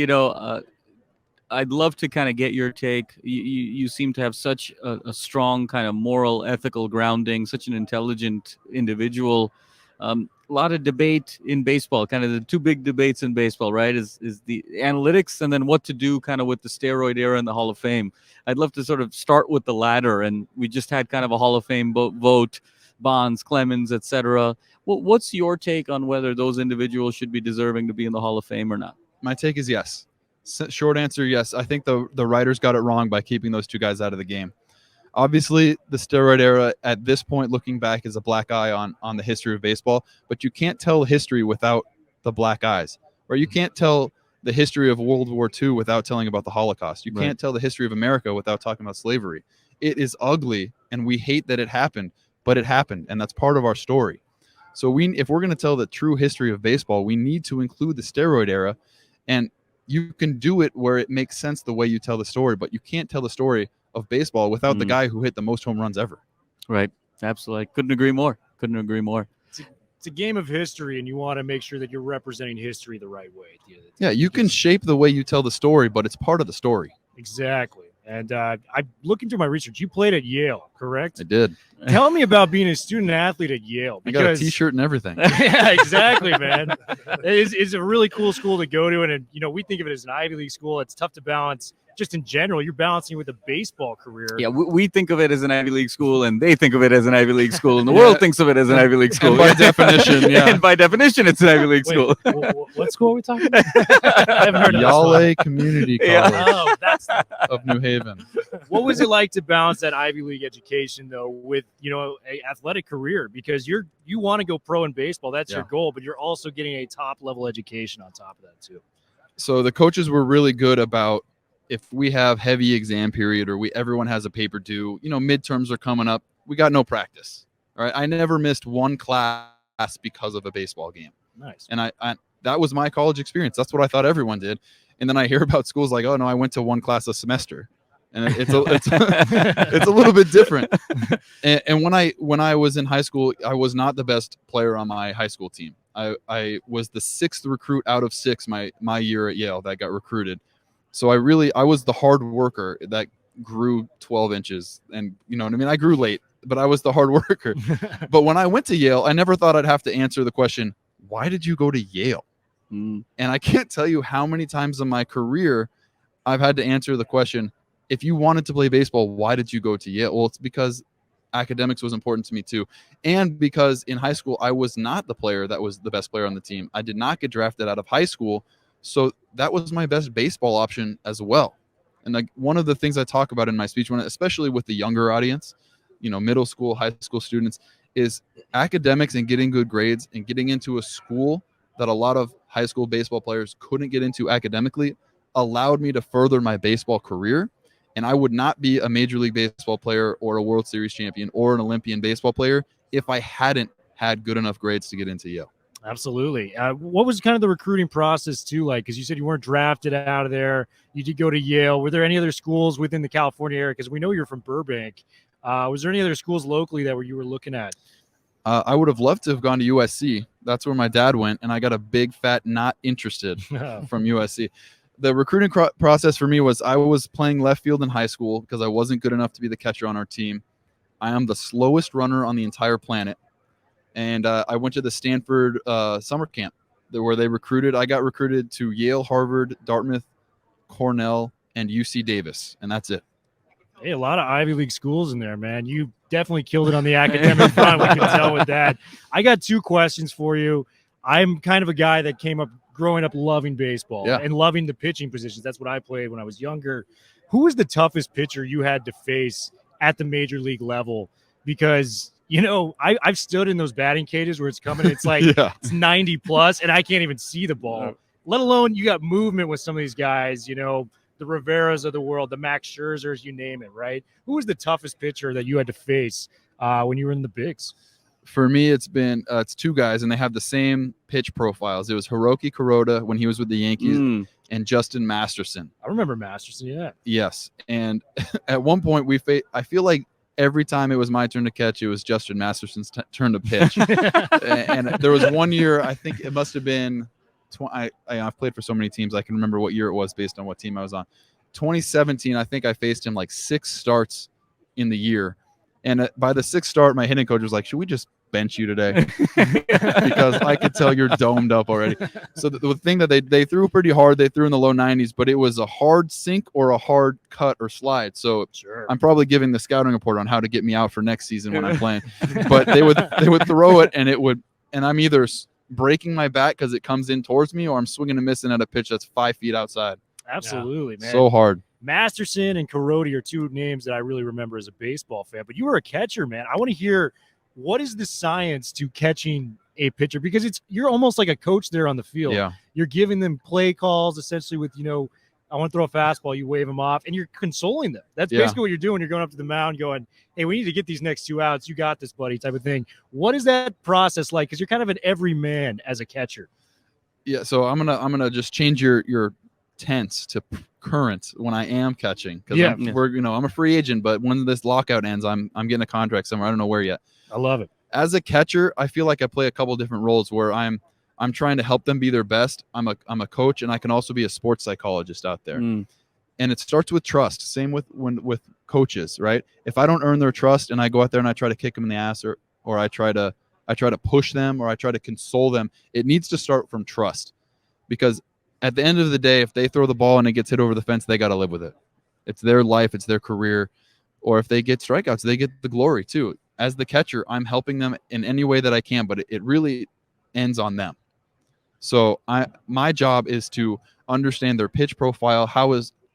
I'd love to kind of get your take. You seem to have such a strong kind of moral, ethical grounding, such an intelligent individual. A lot of debate in baseball, kind of the 2 big debates in baseball, right, is the analytics and then what to do kind of with the steroid era in the Hall of Fame. I'd love to sort of start with the latter, and we just had kind of a Hall of Fame vote, Bonds, Clemens, etc. What's your take on whether those individuals should be deserving to be in the Hall of Fame or not? My take is yes. Short answer, yes. I think the writers got it wrong by keeping those 2 guys out of the game. Obviously, the steroid era at this point, looking back, is a black eye on the history of baseball. But you can't tell history without the black eyes. Or you can't tell the history of World War II without telling about the Holocaust. You can't tell the history of America without talking about slavery. It is ugly, and we hate that it happened. But it happened, and that's part of our story. So if we're going to tell the true history of baseball, we need to include the steroid era. And you can do it where it makes sense the way you tell the story, but you can't tell the story of baseball without the guy who hit the most home runs ever. Right. Absolutely. Couldn't agree more. It's a game of history, and you want to make sure that you're representing history the right way. Yeah, you can shape the way you tell the story, but it's part of the story. Exactly. And I'm looking through my research. You played at Yale, correct? I did. Tell me about being a student athlete at Yale. I got a T-shirt and everything. Yeah, exactly, man. It's a really cool school to go to, and we think of it as an Ivy League school. It's tough to balance. Just in general, you're balancing with a baseball career. Yeah, we think of it as an Ivy League school, and they think of it as an Ivy League school, and the world thinks of it as an Ivy League school. And by definition, yeah. And by definition, it's an Ivy League school. What school are we talking about? I haven't heard of Yale Community College Oh, that's of New Haven. What was it like to balance that Ivy League education though with a athletic career? Because you want to go pro in baseball, that's your goal, but you're also getting a top level education on top of that too. So the coaches were really good about, if we have heavy exam period or everyone has a paper due, midterms are coming up, we got no practice. All right. I never missed one class because of a baseball game. Nice. And I that was my college experience. That's what I thought everyone did. And then I hear about schools like, oh no, I went to one class a semester. And it's a little bit different. And when I was in high school, I was not the best player on my high school team. I was the 6th recruit out of 6 my year at Yale that got recruited. So I was the hard worker that grew 12 inches. And you know what I mean? I grew late, but I was the hard worker. But when I went to Yale, I never thought I'd have to answer the question, why did you go to Yale? And I can't tell you how many times in my career I've had to answer the question, if you wanted to play baseball, why did you go to Yale? Well, it's because academics was important to me too. And because in high school, I was not the player that was the best player on the team. I did not get drafted out of high school. So that was my best baseball option as well. And like one of the things I talk about in my speech, especially with the younger audience, middle school, high school students, is academics and getting good grades and getting into a school that a lot of high school baseball players couldn't get into academically allowed me to further my baseball career. And I would not be a Major League Baseball player or a World Series champion or an Olympian baseball player if I hadn't had good enough grades to get into Yale. Absolutely. What was kind of the recruiting process too like? Because you said you weren't drafted out of there. You did go to Yale. Were there any other schools within the California area? Because we know you're from Burbank. Was there any other schools locally that you were looking at? I would have loved to have gone to USC. That's where my dad went, and I got a big fat not interested from USC. The recruiting process for me was I was playing left field in high school because I wasn't good enough to be the catcher on our team. I am the slowest runner on the entire planet. And I went to the Stanford summer camp where they recruited. I got recruited to Yale, Harvard, Dartmouth, Cornell, and UC Davis. And that's it. Hey, a lot of Ivy League schools in there, man. You definitely killed it on the academic front. We can tell with that. I got 2 questions for you. I'm kind of a guy that came up growing up loving baseball and loving the pitching positions. That's what I played when I was younger. Who was the toughest pitcher you had to face at the major league level? Because, I've stood in those batting cages where it's coming. It's like it's 90 plus, and I can't even see the ball, let alone you got movement with some of these guys, the Riveras of the world, the Max Scherzers, you name it, right? Who was the toughest pitcher that you had to face when you were in the bigs? For me, it's 2 guys, and they have the same pitch profiles. It was Hiroki Kuroda when he was with the Yankees and Justin Masterson. I remember Masterson, yeah. Yes, and at one point I feel like every time it was my turn to catch, it was Justin Masterson's turn to pitch. And there was one year, I think it must have been I've played for so many teams, I can remember what year it was based on what team I was on. 2017, I think I faced him like 6 starts in the year. And by the 6th start, my hitting coach was like, should we just bench you today? Because I could tell you're domed up already. So the thing that they threw pretty hard, they threw in the low 90s, but it was a hard sink or a hard cut or slide. So I'm probably giving the scouting report on how to get me out for next season when I'm playing. But they would throw it, and I'm either breaking my bat because it comes in towards me, or I'm swinging and missing at a pitch that's 5 feet outside. Absolutely, man. So hard. Masterson and Kuroda are 2 names that I really remember as a baseball fan. But you were a catcher, man. I want to hear, what is the science to catching a pitcher? Because you're almost like a coach there on the field. Yeah. You're giving them play calls essentially with, I want to throw a fastball, you wave them off, and you're consoling them. That's basically what you're doing. You're going up to the mound going, hey, we need to get these next 2 outs. You got this, buddy, type of thing. What is that process like? Because you're kind of an everyman as a catcher. Yeah, so I'm gonna just change your tense to current when I am catching, because I'm a free agent, but when this lockout ends, I'm getting a contract somewhere. I don't know where yet. I love it. As a catcher, I feel like I play a couple different roles where I'm trying to help them be their best. I'm a coach, and I can also be a sports psychologist out there. And it starts with trust. Same with coaches, right? If I don't earn their trust and I go out there and I try to kick them in the ass, or I try to push them, or I try to console them, it needs to start from trust. Because at the end of the day, if they throw the ball and it gets hit over the fence, they got to live with it. It's their life, it's their career. Or if they get strikeouts, they get the glory too. As the catcher, I'm helping them in any way that I can, but it really ends on them. So my job is to understand their pitch profile.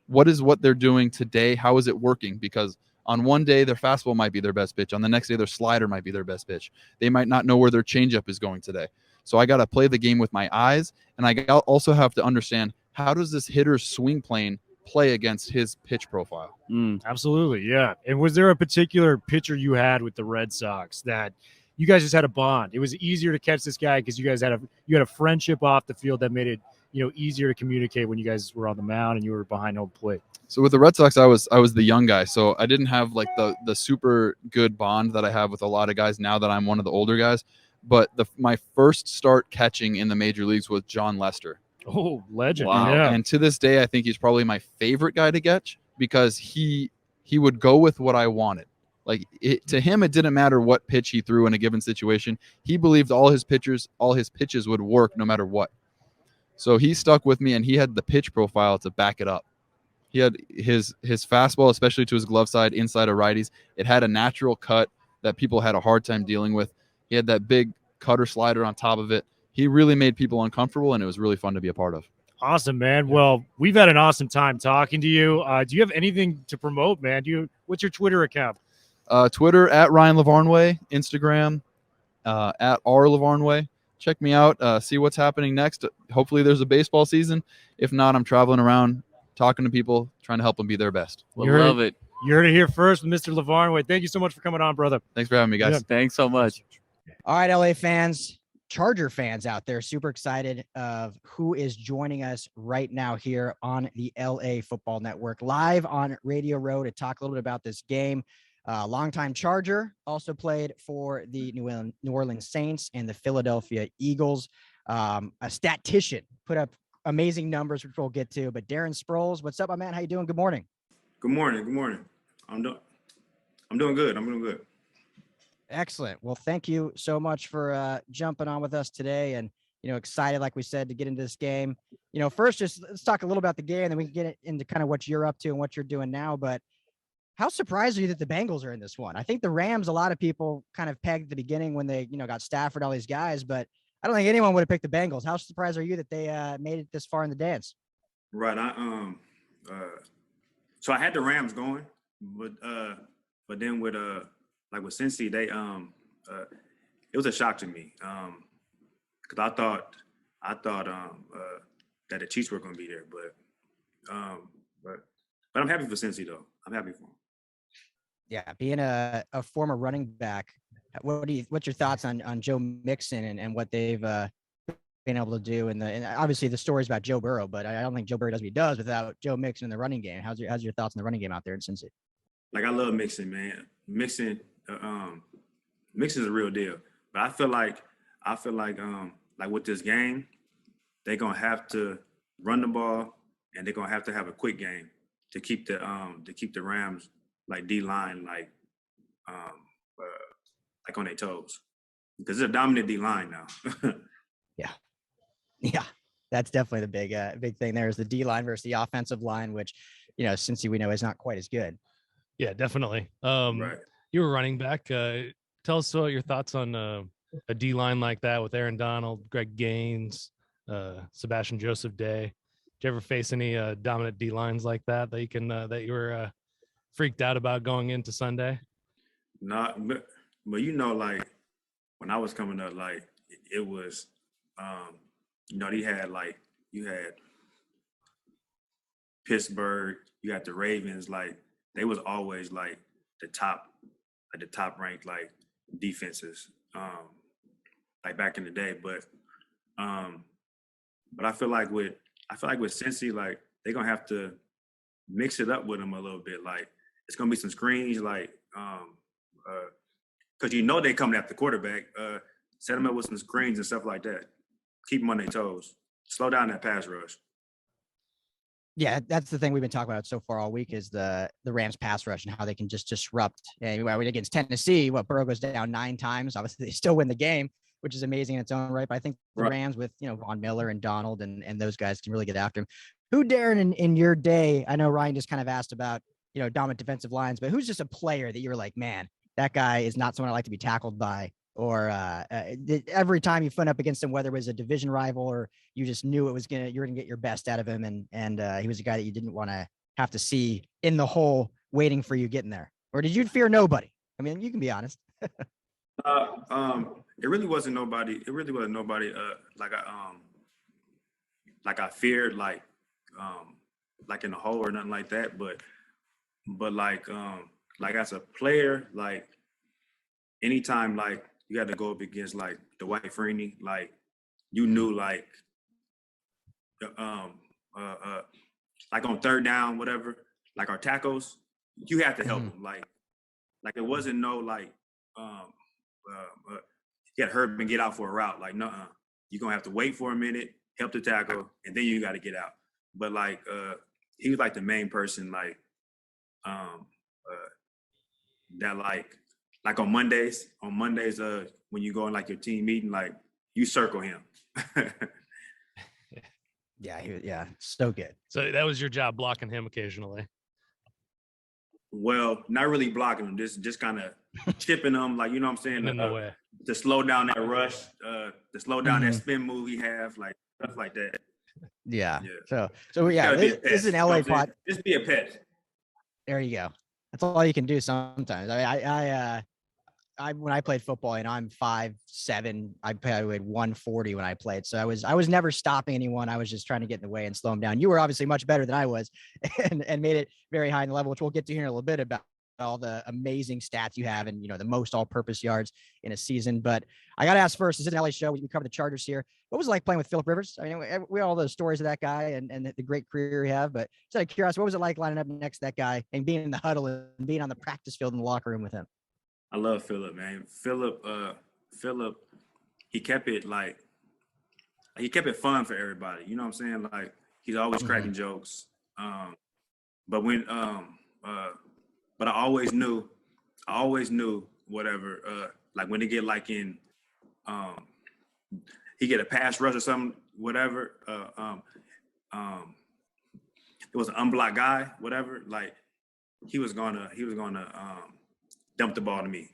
What they're doing today? How is it working? Because on one day, their fastball might be their best pitch. On the next day, their slider might be their best pitch. They might not know where their changeup is going today. So I got to play the game with my eyes, and I also have to understand, how does this hitter's swing plane play against his pitch profile? Absolutely, yeah. And was there a particular pitcher you had with the Red Sox that you guys just had a bond? It was easier to catch this guy because you guys had a friendship off the field that made it easier to communicate when you guys were on the mound and you were behind home plate. So with the Red Sox, I was the young guy, so I didn't have like the super good bond that I have with a lot of guys now that I'm one of the older guys. But my first start catching in the major leagues was John Lester. Oh, legend. Wow. Yeah. And to this day, I think he's probably my favorite guy to catch, because he would go with what I wanted. Like, to him, it didn't matter what pitch he threw in a given situation. He believed all his pitches would work no matter what. So he stuck with me, and he had the pitch profile to back it up. He had his fastball, especially to his glove side, inside of righties. It had a natural cut that people had a hard time dealing with. He had that big cutter slider on top of it. He really made people uncomfortable, and it was really fun to be a part of. Awesome, man. Well, we've had an awesome time talking to you. Do you have anything to promote, man? What's your Twitter account? Twitter at Ryan Lavarnway, Instagram at R Lavarnway. Check me out. See what's happening next. Hopefully, there's a baseball season. If not, I'm traveling around, talking to people, trying to help them be their best. Love it. You heard it here first with Mr. Lavarnway. Thank you so much for coming on, brother. Thanks for having me, guys. Yeah. Thanks so much. All right, LA fans, Charger fans out there, super excited of who is joining us right now here on the LA Football Network, live on Radio Row to talk a little bit about this game. Longtime Charger, also played for the New Orleans Saints and the Philadelphia Eagles. A statistician, put up amazing numbers, which we'll get to. But Darren Sproles, what's up, my man? How you doing? Good morning. Good morning. Good morning. I'm doing good. Excellent. Well, thank you so much for jumping on with us today, and excited, like we said, to get into this game. First, just let's talk a little about the game, and then we can get into kind of what you're up to and what you're doing now. But how surprised are you that the Bengals are in this one? I think the Rams, a lot of people kind of pegged at the beginning when they, got Stafford, all these guys, but I don't think anyone would have picked the Bengals. How surprised are you that they made it this far in the dance? Right. So I had the Rams going, but then with Cincy, they it was a shock to me because I thought that the Chiefs were going to be there, but I'm happy for Cincy though. I'm happy for him. Yeah, being a former running back, what's your thoughts on Joe Mixon and what they've been able to do? And obviously the story's about Joe Burrow, but I don't think Joe Burrow does what he does without Joe Mixon in the running game. How's your thoughts on the running game out there in Cincy? Like, I love Mixon, man. Mixon's a real deal. But I feel like with this game, they're gonna have to run the ball, and they're gonna have to have a quick game to keep the Rams like D line like on their toes, because it's a dominant D line now. Yeah, that's definitely the big thing. There is the D line versus the offensive line, which Cincy we know is not quite as good. Yeah, definitely. Right. You were running back. Tell us your thoughts on a D line like that with Aaron Donald, Greg Gaines, Sebastian Joseph Day. Did you ever face any dominant D lines like that you can that you were freaked out about going into Sunday? Not, but like when I was coming up, like it was, you had Pittsburgh, you had the Ravens, like they was always like the top ranked like defenses, like back in the day. But I feel like with Cincy, like they're gonna have to mix it up with them a little bit. Like it's gonna be some screens, like because they coming after the quarterback. Set them up with some screens and stuff like that. Keep them on their toes. Slow down that pass rush. Yeah, that's the thing we've been talking about so far all week is the Rams pass rush and how they can just disrupt. And against Tennessee, Burrow goes down 9 times. Obviously, they still win the game, which is amazing in its own right. But I think the Rams with Von Miller and Donald and those guys can really get after him. Who, Darren, in your day? I know Ryan just kind of asked about dominant defensive lines, but who's just a player that you were like, man, that guy is not someone I like to be tackled by? Or every time you went up against him, whether it was a division rival or you just knew you were gonna get your best out of him, and he was a guy that you didn't want to have to see in the hole waiting for you getting there? Or did you fear nobody? I mean, you can be honest. It really wasn't nobody. Like I feared like in the hole or nothing like that. But like as a player, like anytime like you had to go up against like Dwight Freeney, like you knew like on third down, whatever, like our tackles, you had to help them. Like it wasn't no like you got to hurry and get out for a route. Like, nuh-uh. You're going to have to wait for a minute, help the tackle, and then you got to get out. But, like, he was, like, the main person, like, that, like on Mondays, when you go in, like, your team meeting, like, you circle him. Yeah, so good. So that was your job, blocking him occasionally. Well, not really blocking him, just kind of chipping him, like, you know what I'm saying, In the way. to slow down that rush, to slow down that spin move he have, like stuff like that. Yeah. Yeah. So yeah, this is an LA pot. Just be a pet. There you go. That's all you can do sometimes. I when I played football, and I'm 5'7", I weighed 140 when I played. So I was never stopping anyone. I was just trying to get in the way and slow them down. You were obviously much better than I was, and made it very high in the level, which we'll get to here in a little bit about all the amazing stats you have, and the most all-purpose yards in a season. But I got to ask first, this is an LA show. We cover the Chargers here. What was it like playing with Philip Rivers? I mean, we all the stories of that guy and the great career he have. But just out of curiosity, what was it like lining up next to that guy and being in the huddle and being on the practice field in the locker room with him? I love Philip, man. Philip, he kept it fun for everybody. You know what I'm saying? Like, he's always cracking jokes. But I always knew whatever. Like when they get like in, he get a pass rush or something, whatever. It was an unblocked guy, whatever. Like he was gonna dump the ball to me.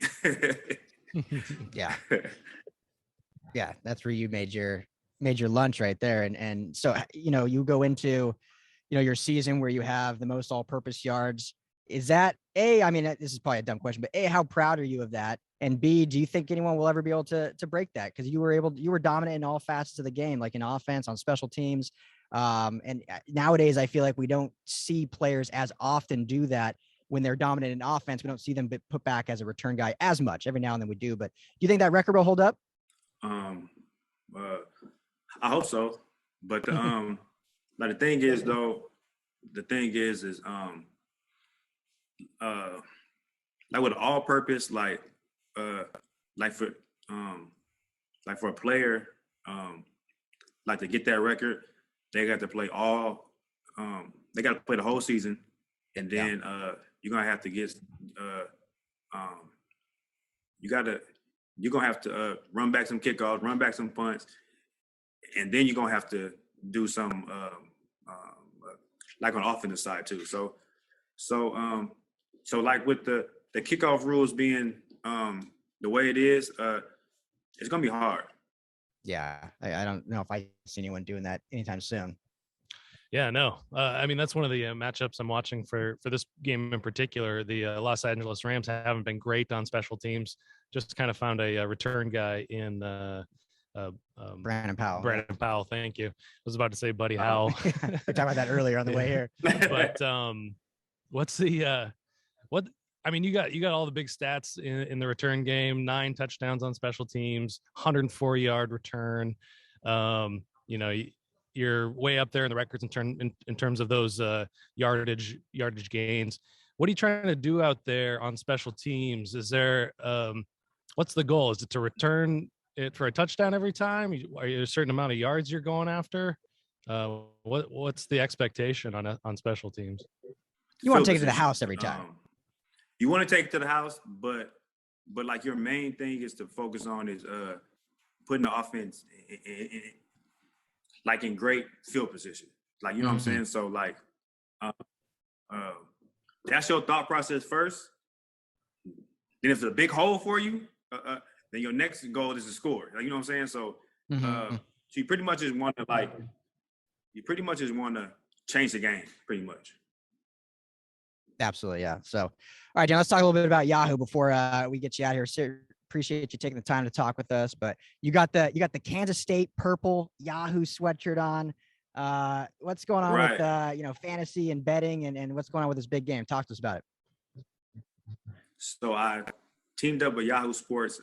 Yeah, that's where you made your lunch right there. And so you go into your season where you have the most all-purpose yards. Is that I mean, this is probably a dumb question, but A, how proud are you of that? And B, do you think anyone will ever be able to break that? Because you were dominant in all facets of the game, like in offense, on special teams. And nowadays I feel like we don't see players as often do that. When they're dominant in offense, we don't see them put back as a return guy as much. Every now and then we do, but do you think that record will hold up? I hope so. But the thing is like with all-purpose, like for a player, like to get that record, they got to play they got to play the whole season, and then you're gonna have to get you're gonna have to run back some kickoffs, run back some punts, and then you're gonna have to do some like on the offensive side too. So like with the kickoff rules being the way it is, it's gonna be hard. Yeah, I don't know if I see anyone doing that anytime soon. Yeah, no. I mean, that's one of the matchups I'm watching for this game in particular. The Los Angeles Rams haven't been great on special teams. Just kind of found a return guy in Brandon Powell. Brandon Powell, thank you. I was about to say Buddy Howell. We talked about that earlier on the way here. But what's the what? I mean, you got all the big stats in the return game: 9 touchdowns on special teams, 104-yard return. You're way up there in the records in terms of those yardage gains. What are you trying to do out there on special teams? Is there what's the goal? Is it to return it for a touchdown every time? Are you a certain amount of yards you're going after? What's the expectation on special teams? You want to take it to the house every time. You want to take it to the house, but like your main thing is to focus on is putting the offense in great field position. Like, you know what I'm saying? So like that's your thought process first. Then if it's a big hole for you, then your next goal is to score. Like, you know what I'm saying? So so you pretty much just want to change the game, pretty much. Absolutely, yeah. So, all right, John, let's talk a little bit about Yahoo before we get you out here. So, appreciate you taking the time to talk with us. But you got the Kansas State purple Yahoo sweatshirt on. What's going on with fantasy and betting and what's going on with this big game? Talk to us about it. So I teamed up with Yahoo Sports.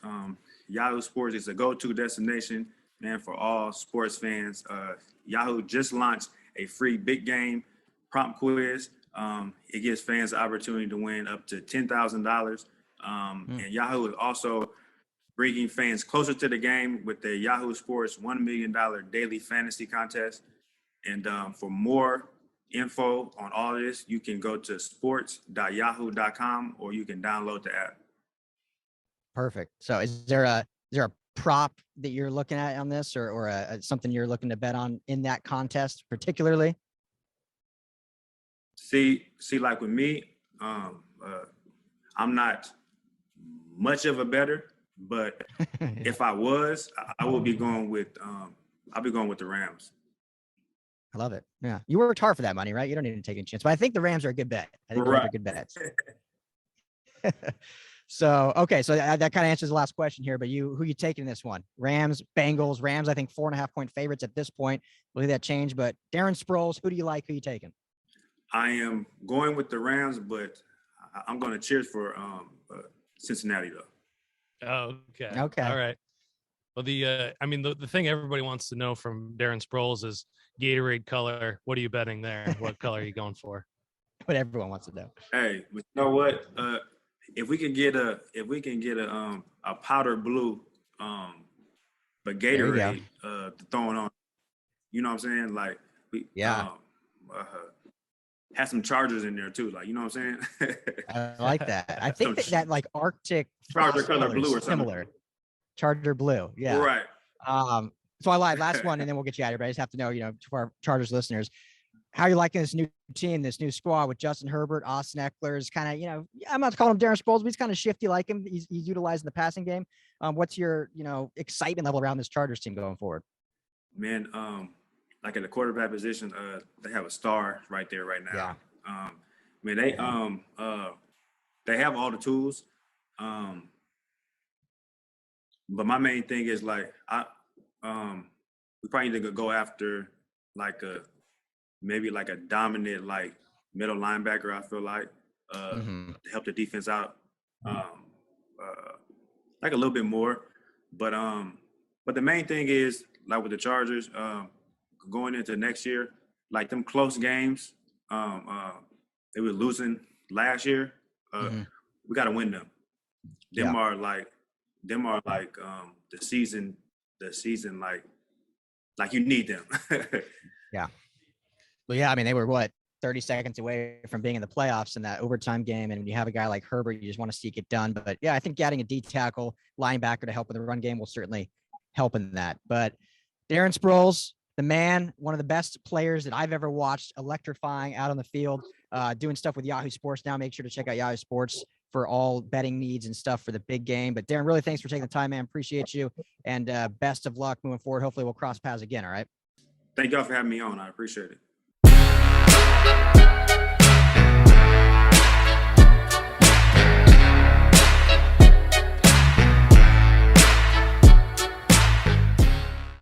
Yahoo Sports is a go-to destination, man, for all sports fans. Yahoo just launched a free big game prompt quiz. It gives fans the opportunity to win up to $10,000. And Yahoo is also bringing fans closer to the game with the Yahoo Sports $1 million daily fantasy contest. And for more info on all of this, you can go to sports.yahoo.com or you can download the app. Perfect. So is there a prop that you're looking at on this, or something you're looking to bet on in that contest particularly? See, like with me, I'm not much of a bettor, but if I was, I would be going with I'll be going with the Rams. I love it. Yeah, you worked hard for that money, right? You don't need to take any chance, but I think the Rams are a good bet. I think they're good bets. So okay, so that kind of answers the last question here. But who you taking in this one? Rams, Bengals. Rams, I think 4.5-point favorites at this point. We'll see that change. But Darren Sproles, who do you like? Who you taking? I am going with the Rams, but I'm going to cheer for Cincinnati though. Oh, okay. Okay. All right. Well, the thing everybody wants to know from Darren Sproles is Gatorade color. What are you betting there? What color are you going for? What everyone wants to know. Hey, but you know what? If we can get a powder blue, but Gatorade throwing on, you know what I'm saying? Like have some Chargers in there too, like, you know what I'm saying? I like that. I think that like Arctic Charger color blue or similar. Charger blue, yeah. Right. So I lied. Last one, and then we'll get you out of here. But I just have to know, to our Chargers listeners, how you liking this new team, this new squad with Justin Herbert, Austin Eckler is kind of, I'm not calling him Darren Sproles, but he's kind of shifty like him. He's utilizing the passing game. What's your, excitement level around this Chargers team going forward? Man, like at the quarterback position, they have a star right there right now. Yeah. They have all the tools. But my main thing is like we probably need to go after like maybe like a dominant like middle linebacker. I feel like to help the defense out like a little bit more. But the main thing is like with the Chargers going into next year, like them close games they were losing last year. We got to win them. Them are like the season like you need them. Yeah. Well, yeah, I mean, they were 30 seconds away from being in the playoffs in that overtime game. And when you have a guy like Herbert, you just want to see it get done. But yeah, I think adding a D tackle linebacker to help with the run game will certainly help in that. But Darren Sproles, the man, one of the best players that I've ever watched, electrifying out on the field, doing stuff with Yahoo Sports now. Make sure to check out Yahoo Sports for all betting needs and stuff for the big game. But Darren, really thanks for taking the time, man. Appreciate you. And best of luck moving forward. Hopefully we'll cross paths again. All right. Thank y'all for having me on. I appreciate it.